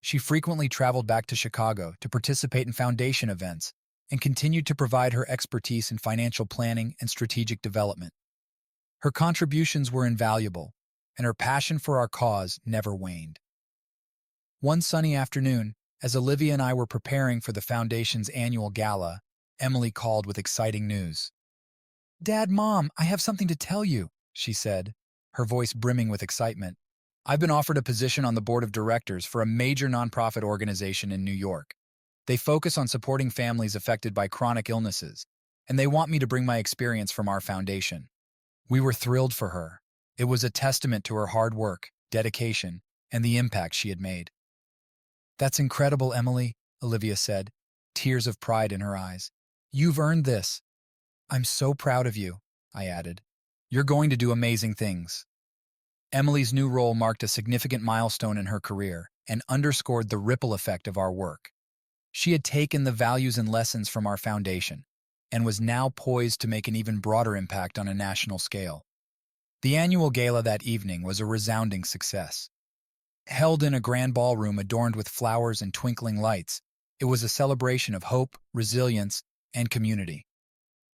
She frequently traveled back to Chicago to participate in foundation events and continued to provide her expertise in financial planning and strategic development. Her contributions were invaluable, and her passion for our cause never waned. One sunny afternoon, as Olivia and I were preparing for the Foundation's annual gala, Emily called with exciting news. "Dad, Mom, I have something to tell you," she said, her voice brimming with excitement. "I've been offered a position on the board of directors for a major nonprofit organization in New York. They focus on supporting families affected by chronic illnesses, and they want me to bring my experience from our foundation." We were thrilled for her. It was a testament to her hard work, dedication, and the impact she had made. "That's incredible, Emily," Olivia said, tears of pride in her eyes. "You've earned this." "I'm so proud of you," I added. "You're going to do amazing things." Emily's new role marked a significant milestone in her career and underscored the ripple effect of our work. She had taken the values and lessons from our foundation and was now poised to make an even broader impact on a national scale. The annual gala that evening was a resounding success. Held in a grand ballroom adorned with flowers and twinkling lights, it was a celebration of hope, resilience, and community.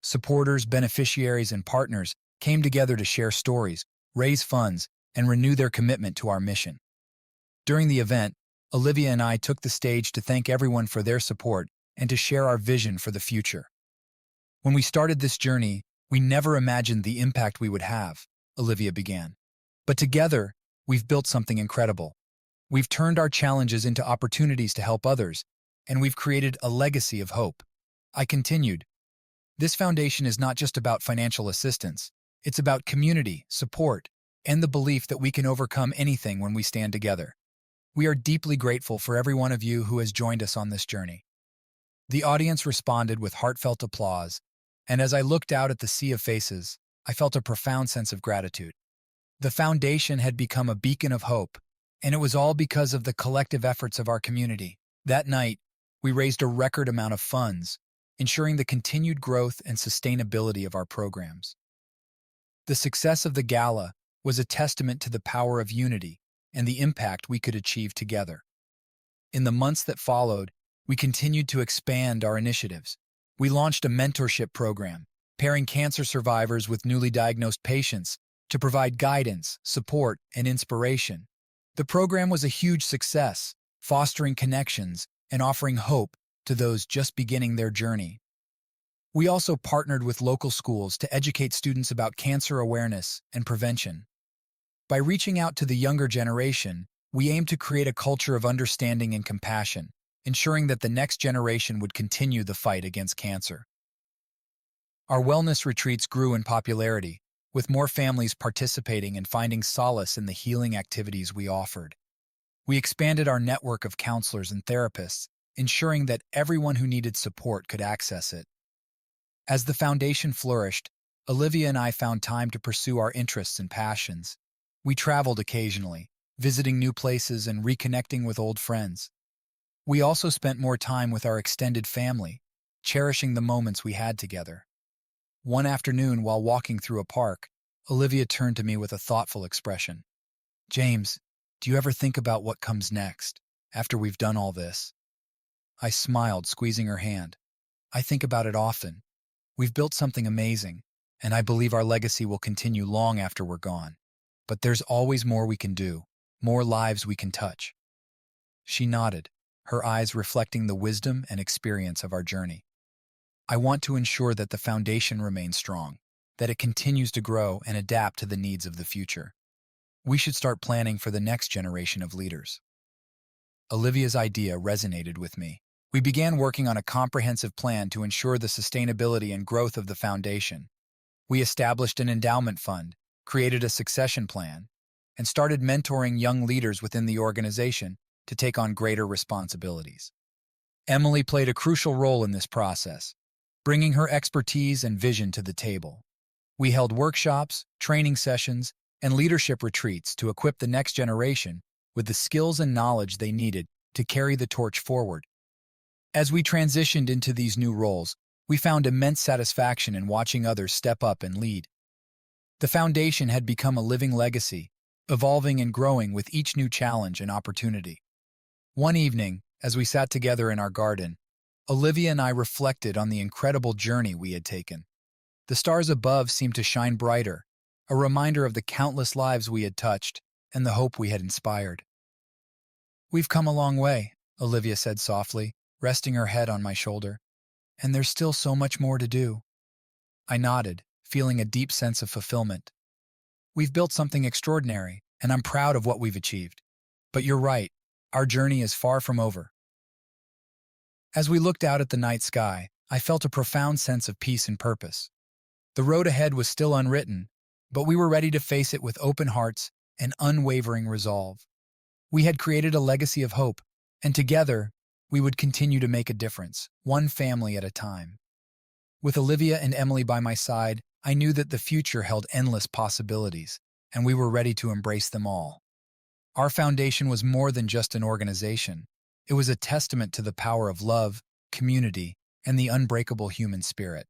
Supporters, beneficiaries, and partners came together to share stories, raise funds, and renew their commitment to our mission. During the event, Olivia and I took the stage to thank everyone for their support and to share our vision for the future. "When we started this journey, we never imagined the impact we would have," Olivia began. "But together, we've built something incredible. We've turned our challenges into opportunities to help others, and we've created a legacy of hope." I continued, "This foundation is not just about financial assistance. It's about community, support, and the belief that we can overcome anything when we stand together. We are deeply grateful for every one of you who has joined us on this journey." The audience responded with heartfelt applause, and as I looked out at the sea of faces, I felt a profound sense of gratitude. The foundation had become a beacon of hope, and it was all because of the collective efforts of our community. That night, we raised a record amount of funds, ensuring the continued growth and sustainability of our programs. The success of the gala was a testament to the power of unity and the impact we could achieve together. In the months that followed, we continued to expand our initiatives. We launched a mentorship program, pairing cancer survivors with newly diagnosed patients to provide guidance, support, and inspiration. The program was a huge success, fostering connections and offering hope to those just beginning their journey. We also partnered with local schools to educate students about cancer awareness and prevention. By reaching out to the younger generation, we aimed to create a culture of understanding and compassion, ensuring that the next generation would continue the fight against cancer. Our wellness retreats grew in popularity, with more families participating and finding solace in the healing activities we offered. We expanded our network of counselors and therapists, ensuring that everyone who needed support could access it. As the foundation flourished, Olivia and I found time to pursue our interests and passions. We traveled occasionally, visiting new places and reconnecting with old friends. We also spent more time with our extended family, cherishing the moments we had together. One afternoon, while walking through a park, Olivia turned to me with a thoughtful expression. "James, do you ever think about what comes next, after we've done all this?" I smiled, squeezing her hand. "I think about it often. We've built something amazing, and I believe our legacy will continue long after we're gone. But there's always more we can do, more lives we can touch." She nodded, her eyes reflecting the wisdom and experience of our journey. "I want to ensure that the foundation remains strong, that it continues to grow and adapt to the needs of the future. We should start planning for the next generation of leaders." Olivia's idea resonated with me. We began working on a comprehensive plan to ensure the sustainability and growth of the foundation. We established an endowment fund, created a succession plan, and started mentoring young leaders within the organization to take on greater responsibilities. Emily played a crucial role in this process, bringing her expertise and vision to the table. We held workshops, training sessions, and leadership retreats to equip the next generation with the skills and knowledge they needed to carry the torch forward. As we transitioned into these new roles, we found immense satisfaction in watching others step up and lead. The foundation had become a living legacy, evolving and growing with each new challenge and opportunity. One evening, as we sat together in our garden, Olivia and I reflected on the incredible journey we had taken. The stars above seemed to shine brighter, a reminder of the countless lives we had touched and the hope we had inspired. "We've come a long way," Olivia said softly, resting her head on my shoulder. "And there's still so much more to do." I nodded, feeling a deep sense of fulfillment. "We've built something extraordinary, and I'm proud of what we've achieved. But you're right, our journey is far from over." As we looked out at the night sky, I felt a profound sense of peace and purpose. The road ahead was still unwritten, but we were ready to face it with open hearts and unwavering resolve. We had created a legacy of hope, and together, we would continue to make a difference, one family at a time. With Olivia and Emily by my side, I knew that the future held endless possibilities, and we were ready to embrace them all. Our foundation was more than just an organization. It was a testament to the power of love, community, and the unbreakable human spirit.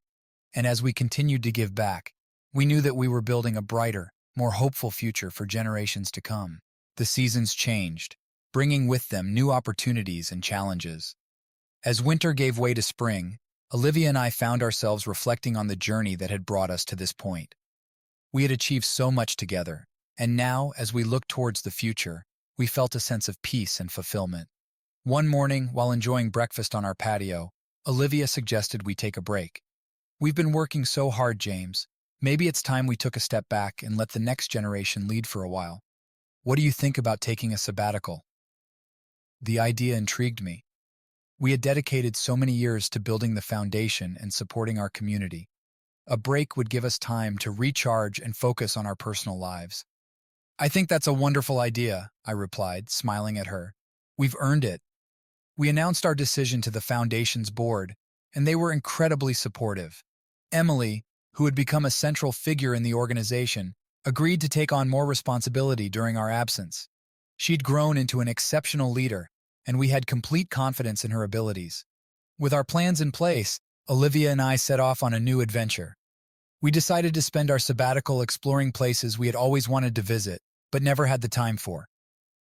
And as we continued to give back, we knew that we were building a brighter, more hopeful future for generations to come. The seasons changed, bringing with them new opportunities and challenges. As winter gave way to spring, Olivia and I found ourselves reflecting on the journey that had brought us to this point. We had achieved so much together, and now, as we looked towards the future, we felt a sense of peace and fulfillment. One morning, while enjoying breakfast on our patio, Olivia suggested we take a break. "We've been working so hard, James. Maybe it's time we took a step back and let the next generation lead for a while. What do you think about taking a sabbatical?" The idea intrigued me. We had dedicated so many years to building the foundation and supporting our community. A break would give us time to recharge and focus on our personal lives. "I think that's a wonderful idea," I replied, smiling at her. "We've earned it." We announced our decision to the foundation's board, and they were incredibly supportive. Emily, who had become a central figure in the organization, agreed to take on more responsibility during our absence. She'd grown into an exceptional leader, and we had complete confidence in her abilities. With our plans in place, Olivia and I set off on a new adventure. We decided to spend our sabbatical exploring places we had always wanted to visit, but never had the time for.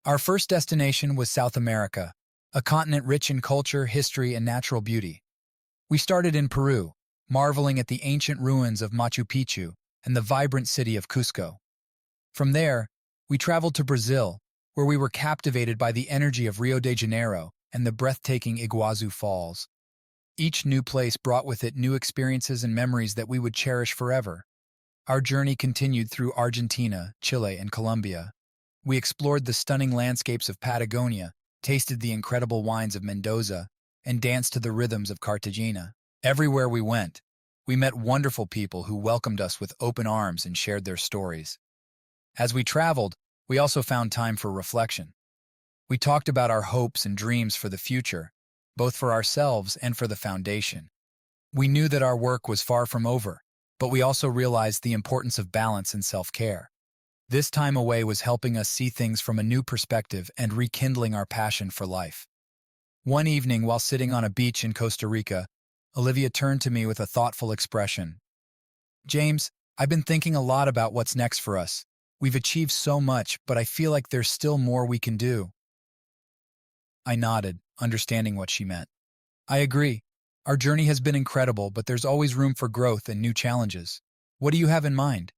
Our first destination was South America, a continent rich in culture, history, and natural beauty. We started in Peru, marveling at the ancient ruins of Machu Picchu and the vibrant city of Cusco. From there, we traveled to Brazil, where we were captivated by the energy of Rio de Janeiro and the breathtaking Iguazu Falls. Each new place brought with it new experiences and memories that we would cherish forever. Our journey continued through Argentina, Chile, and Colombia. We explored the stunning landscapes of Patagonia, tasted the incredible wines of Mendoza, and danced to the rhythms of Cartagena. Everywhere we went, we met wonderful people who welcomed us with open arms and shared their stories. As we traveled, we also found time for reflection. We talked about our hopes and dreams for the future, both for ourselves and for the foundation. We knew that our work was far from over, but we also realized the importance of balance and self-care. This time away was helping us see things from a new perspective and rekindling our passion for life. One evening, while sitting on a beach in Costa Rica, Olivia turned to me with a thoughtful expression. "James, I've been thinking a lot about what's next for us. We've achieved so much, but I feel like there's still more we can do." I nodded, understanding what she meant. "I agree. Our journey has been incredible, but there's always room for growth and new challenges. What do you have in mind?"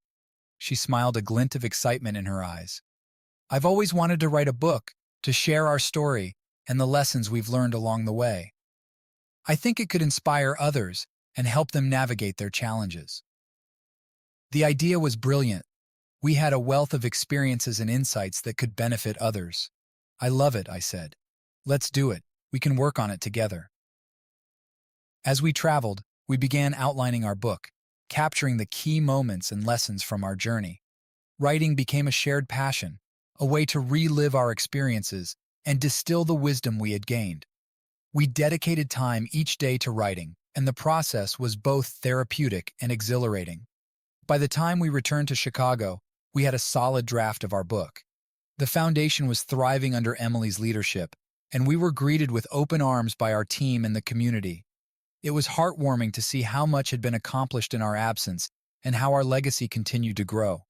She smiled, a glint of excitement in her eyes. "I've always wanted to write a book, to share our story and the lessons we've learned along the way. I think it could inspire others and help them navigate their challenges." The idea was brilliant. We had a wealth of experiences and insights that could benefit others. "I love it," I said. "Let's do it. We can work on it together." As we traveled, we began outlining our book, capturing the key moments and lessons from our journey. Writing became a shared passion, a way to relive our experiences and distill the wisdom we had gained. We dedicated time each day to writing, and the process was both therapeutic and exhilarating. By the time we returned to Chicago, we had a solid draft of our book. The foundation was thriving under Emily's leadership, and we were greeted with open arms by our team and the community. It was heartwarming to see how much had been accomplished in our absence and how our legacy continued to grow.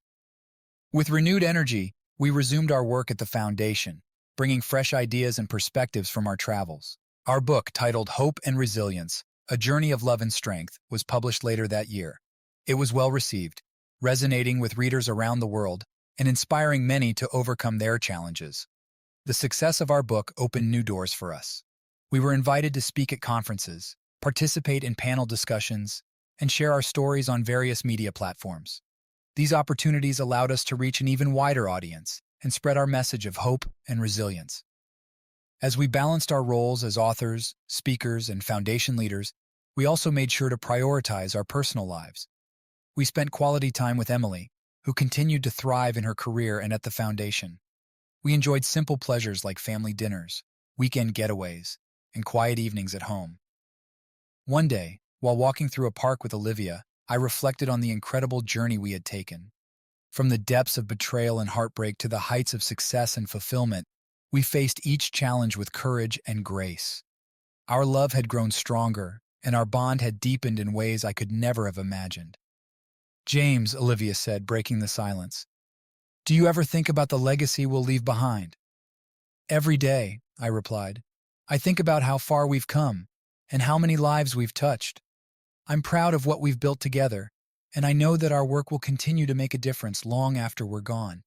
With renewed energy, we resumed our work at the foundation, bringing fresh ideas and perspectives from our travels. Our book, titled Hope and Resilience, A Journey of Love and Strength, was published later that year. It was well received, resonating with readers around the world and inspiring many to overcome their challenges. The success of our book opened new doors for us. We were invited to speak at conferences, participate in panel discussions, and share our stories on various media platforms. These opportunities allowed us to reach an even wider audience and spread our message of hope and resilience. As we balanced our roles as authors, speakers, and foundation leaders, we also made sure to prioritize our personal lives. We spent quality time with Emily, who continued to thrive in her career and at the foundation. We enjoyed simple pleasures like family dinners, weekend getaways, and quiet evenings at home. One day, while walking through a park with Olivia, I reflected on the incredible journey we had taken. From the depths of betrayal and heartbreak to the heights of success and fulfillment, we faced each challenge with courage and grace. Our love had grown stronger, and our bond had deepened in ways I could never have imagined. "James," Olivia said, breaking the silence, "do you ever think about the legacy we'll leave behind?" "Every day," I replied. "I think about how far we've come and how many lives we've touched. I'm proud of what we've built together, and I know that our work will continue to make a difference long after we're gone."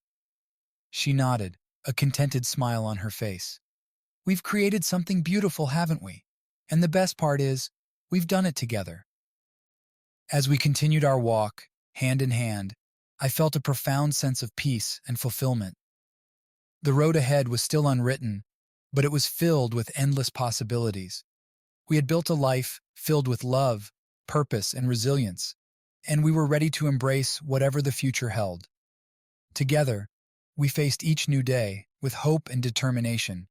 She nodded, a contented smile on her face. "We've created something beautiful, haven't we? And the best part is, we've done it together." As we continued our walk, hand in hand, I felt a profound sense of peace and fulfillment. The road ahead was still unwritten, but it was filled with endless possibilities. We had built a life filled with love, purpose, and resilience, and we were ready to embrace whatever the future held. Together, we faced each new day with hope and determination,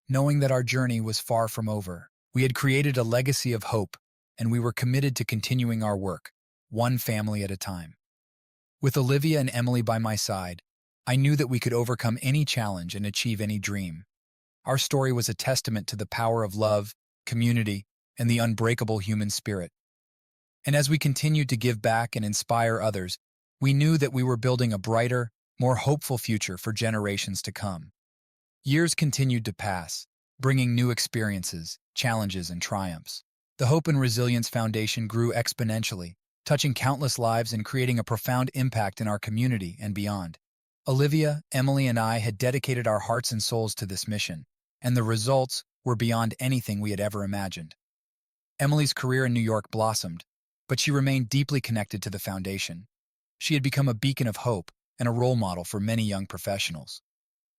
knowing that our journey was far from over. We had created a legacy of hope, and we were committed to continuing our work, one family at a time. With Olivia and Emily by my side, I knew that we could overcome any challenge and achieve any dream. Our story was a testament to the power of love, community, and the unbreakable human spirit. And as we continued to give back and inspire others, we knew that we were building a brighter, more hopeful future for generations to come. Years continued to pass, bringing new experiences, challenges, and triumphs. The Hope and Resilience Foundation grew exponentially, touching countless lives and creating a profound impact in our community and beyond. Olivia, Emily, and I had dedicated our hearts and souls to this mission, and the results were beyond anything we had ever imagined. Emily's career in New York blossomed, but she remained deeply connected to the foundation. She had become a beacon of hope and a role model for many young professionals.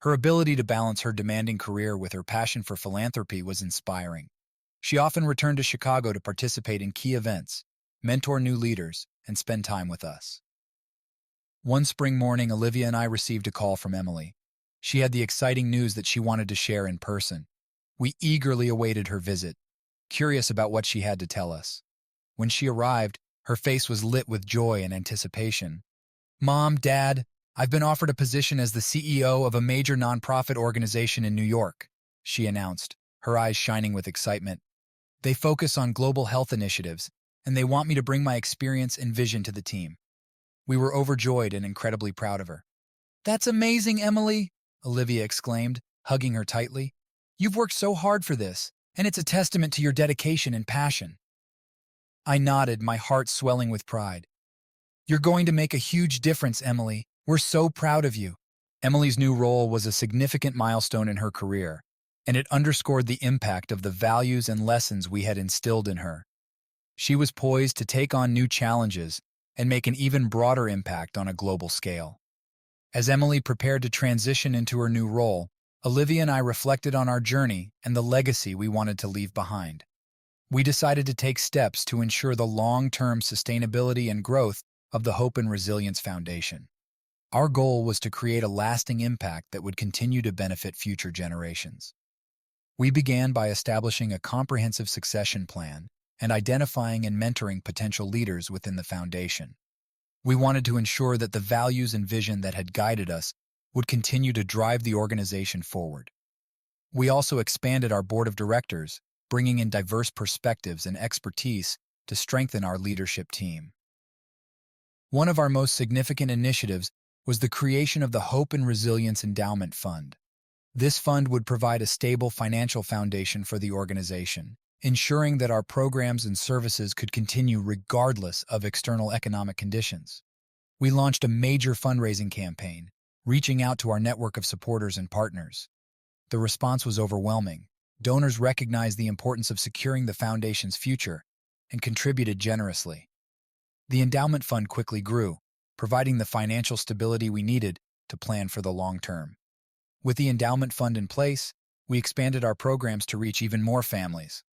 Her ability to balance her demanding career with her passion for philanthropy was inspiring. She often returned to Chicago to participate in key events, mentor new leaders, and spend time with us. One spring morning, Olivia and I received a call from Emily. She had the exciting news that she wanted to share in person. We eagerly awaited her visit, curious about what she had to tell us. When she arrived, her face was lit with joy and anticipation. "Mom, Dad, I've been offered a position as the CEO of a major nonprofit organization in New York," she announced, her eyes shining with excitement. "They focus on global health initiatives, and they want me to bring my experience and vision to the team." We were overjoyed and incredibly proud of her. "That's amazing, Emily," Olivia exclaimed, hugging her tightly. "You've worked so hard for this, and it's a testament to your dedication and passion." I nodded, my heart swelling with pride. "You're going to make a huge difference, Emily. We're so proud of you." Emily's new role was a significant milestone in her career, and it underscored the impact of the values and lessons we had instilled in her. She was poised to take on new challenges and make an even broader impact on a global scale. As Emily prepared to transition into her new role, Olivia and I reflected on our journey and the legacy we wanted to leave behind. We decided to take steps to ensure the long-term sustainability and growth of the Hope and Resilience Foundation. Our goal was to create a lasting impact that would continue to benefit future generations. We began by establishing a comprehensive succession plan and identifying and mentoring potential leaders within the foundation. We wanted to ensure that the values and vision that had guided us would continue to drive the organization forward. We also expanded our board of directors, bringing in diverse perspectives and expertise to strengthen our leadership team. One of our most significant initiatives was the creation of the Hope and Resilience Endowment Fund. This fund would provide a stable financial foundation for the organization, ensuring that our programs and services could continue regardless of external economic conditions. We launched a major fundraising campaign, reaching out to our network of supporters and partners. The response was overwhelming. Donors recognized the importance of securing the foundation's future and contributed generously. The endowment fund quickly grew, providing the financial stability we needed to plan for the long term. With the endowment fund in place, we expanded our programs to reach even more families.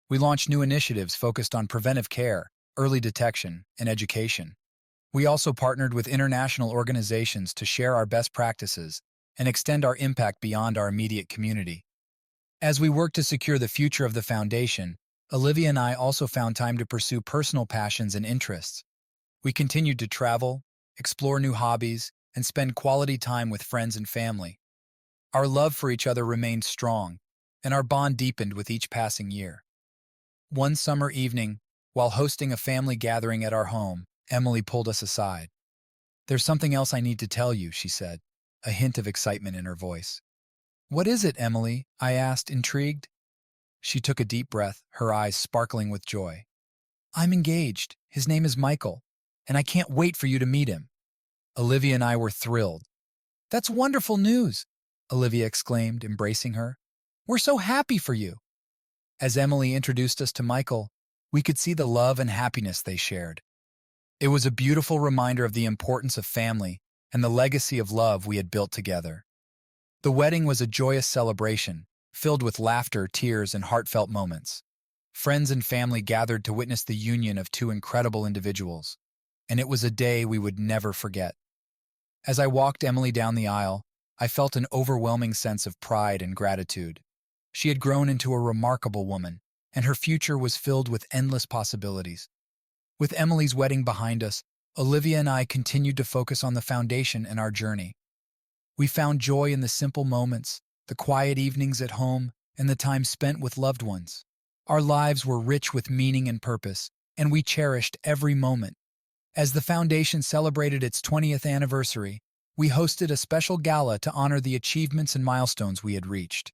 We launched new initiatives focused on preventive care, early detection, and education. We also partnered with international organizations to share our best practices and extend our impact beyond our immediate community. As we worked to secure the future of the foundation, Olivia and I also found time to pursue personal passions and interests. We continued to travel, explore new hobbies, and spend quality time with friends and family. Our love for each other remained strong, and our bond deepened with each passing year. One summer evening, while hosting a family gathering at our home, Emily pulled us aside. "There's something else I need to tell you," she said, a hint of excitement in her voice. "What is it, Emily?" I asked, intrigued. She took a deep breath, her eyes sparkling with joy. "I'm engaged. His name is Michael, and I can't wait for you to meet him." Olivia and I were thrilled. "That's wonderful news," Olivia exclaimed, embracing her. "We're so happy for you." As Emily introduced us to Michael, we could see the love and happiness they shared. It was a beautiful reminder of the importance of family and the legacy of love we had built together. The wedding was a joyous celebration, filled with laughter, tears, and heartfelt moments. Friends and family gathered to witness the union of two incredible individuals, and it was a day we would never forget. As I walked Emily down the aisle, I felt an overwhelming sense of pride and gratitude. She had grown into a remarkable woman, and her future was filled with endless possibilities. With Emily's wedding behind us, Olivia and I continued to focus on the foundation in our journey. We found joy in the simple moments, the quiet evenings at home, and the time spent with loved ones. Our lives were rich with meaning and purpose, and we cherished every moment. As the foundation celebrated its 20th anniversary, we hosted a special gala to honor the achievements and milestones we had reached.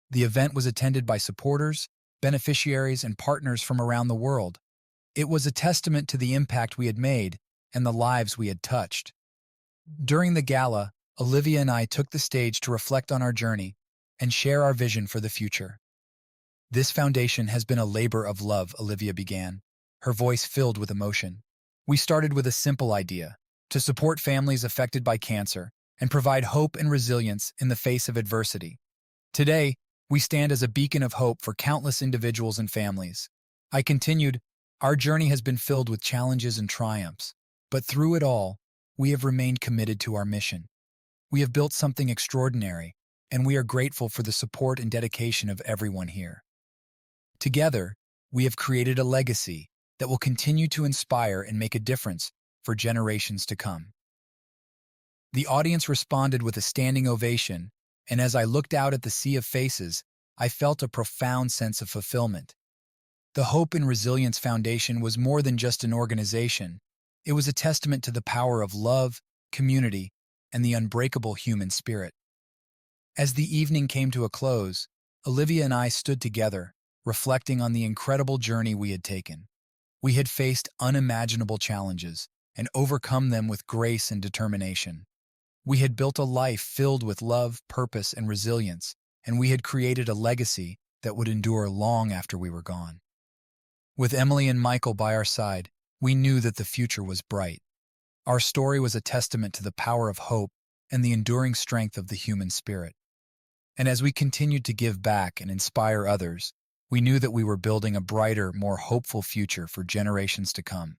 The event was attended by supporters, beneficiaries, and partners from around the world. It was a testament to the impact we had made and the lives we had touched. During the gala, Olivia and I took the stage to reflect on our journey and share our vision for the future. "This foundation has been a labor of love," Olivia began, her voice filled with emotion. "We started with a simple idea: to support families affected by cancer and provide hope and resilience in the face of adversity. Today, we stand as a beacon of hope for countless individuals and families." I continued, "Our journey has been filled with challenges and triumphs, but through it all, we have remained committed to our mission. We have built something extraordinary, and we are grateful for the support and dedication of everyone here. Together, we have created a legacy that will continue to inspire and make a difference for generations to come." The audience responded with a standing ovation, and as I looked out at the sea of faces, I felt a profound sense of fulfillment. The Hope and Resilience Foundation was more than just an organization. It was a testament to the power of love, community, and the unbreakable human spirit. As the evening came to a close, Olivia and I stood together, reflecting on the incredible journey we had taken. We had faced unimaginable challenges and overcome them with grace and determination. We had built a life filled with love, purpose, and resilience, and we had created a legacy that would endure long after we were gone. With Emily and Michael by our side, we knew that the future was bright. Our story was a testament to the power of hope and the enduring strength of the human spirit. And as we continued to give back and inspire others, we knew that we were building a brighter, more hopeful future for generations to come.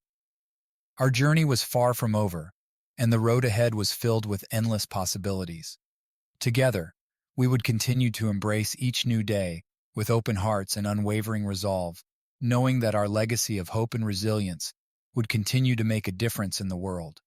Our journey was far from over, and the road ahead was filled with endless possibilities. Together, we would continue to embrace each new day with open hearts and unwavering resolve, knowing that our legacy of hope and resilience would continue to make a difference in the world.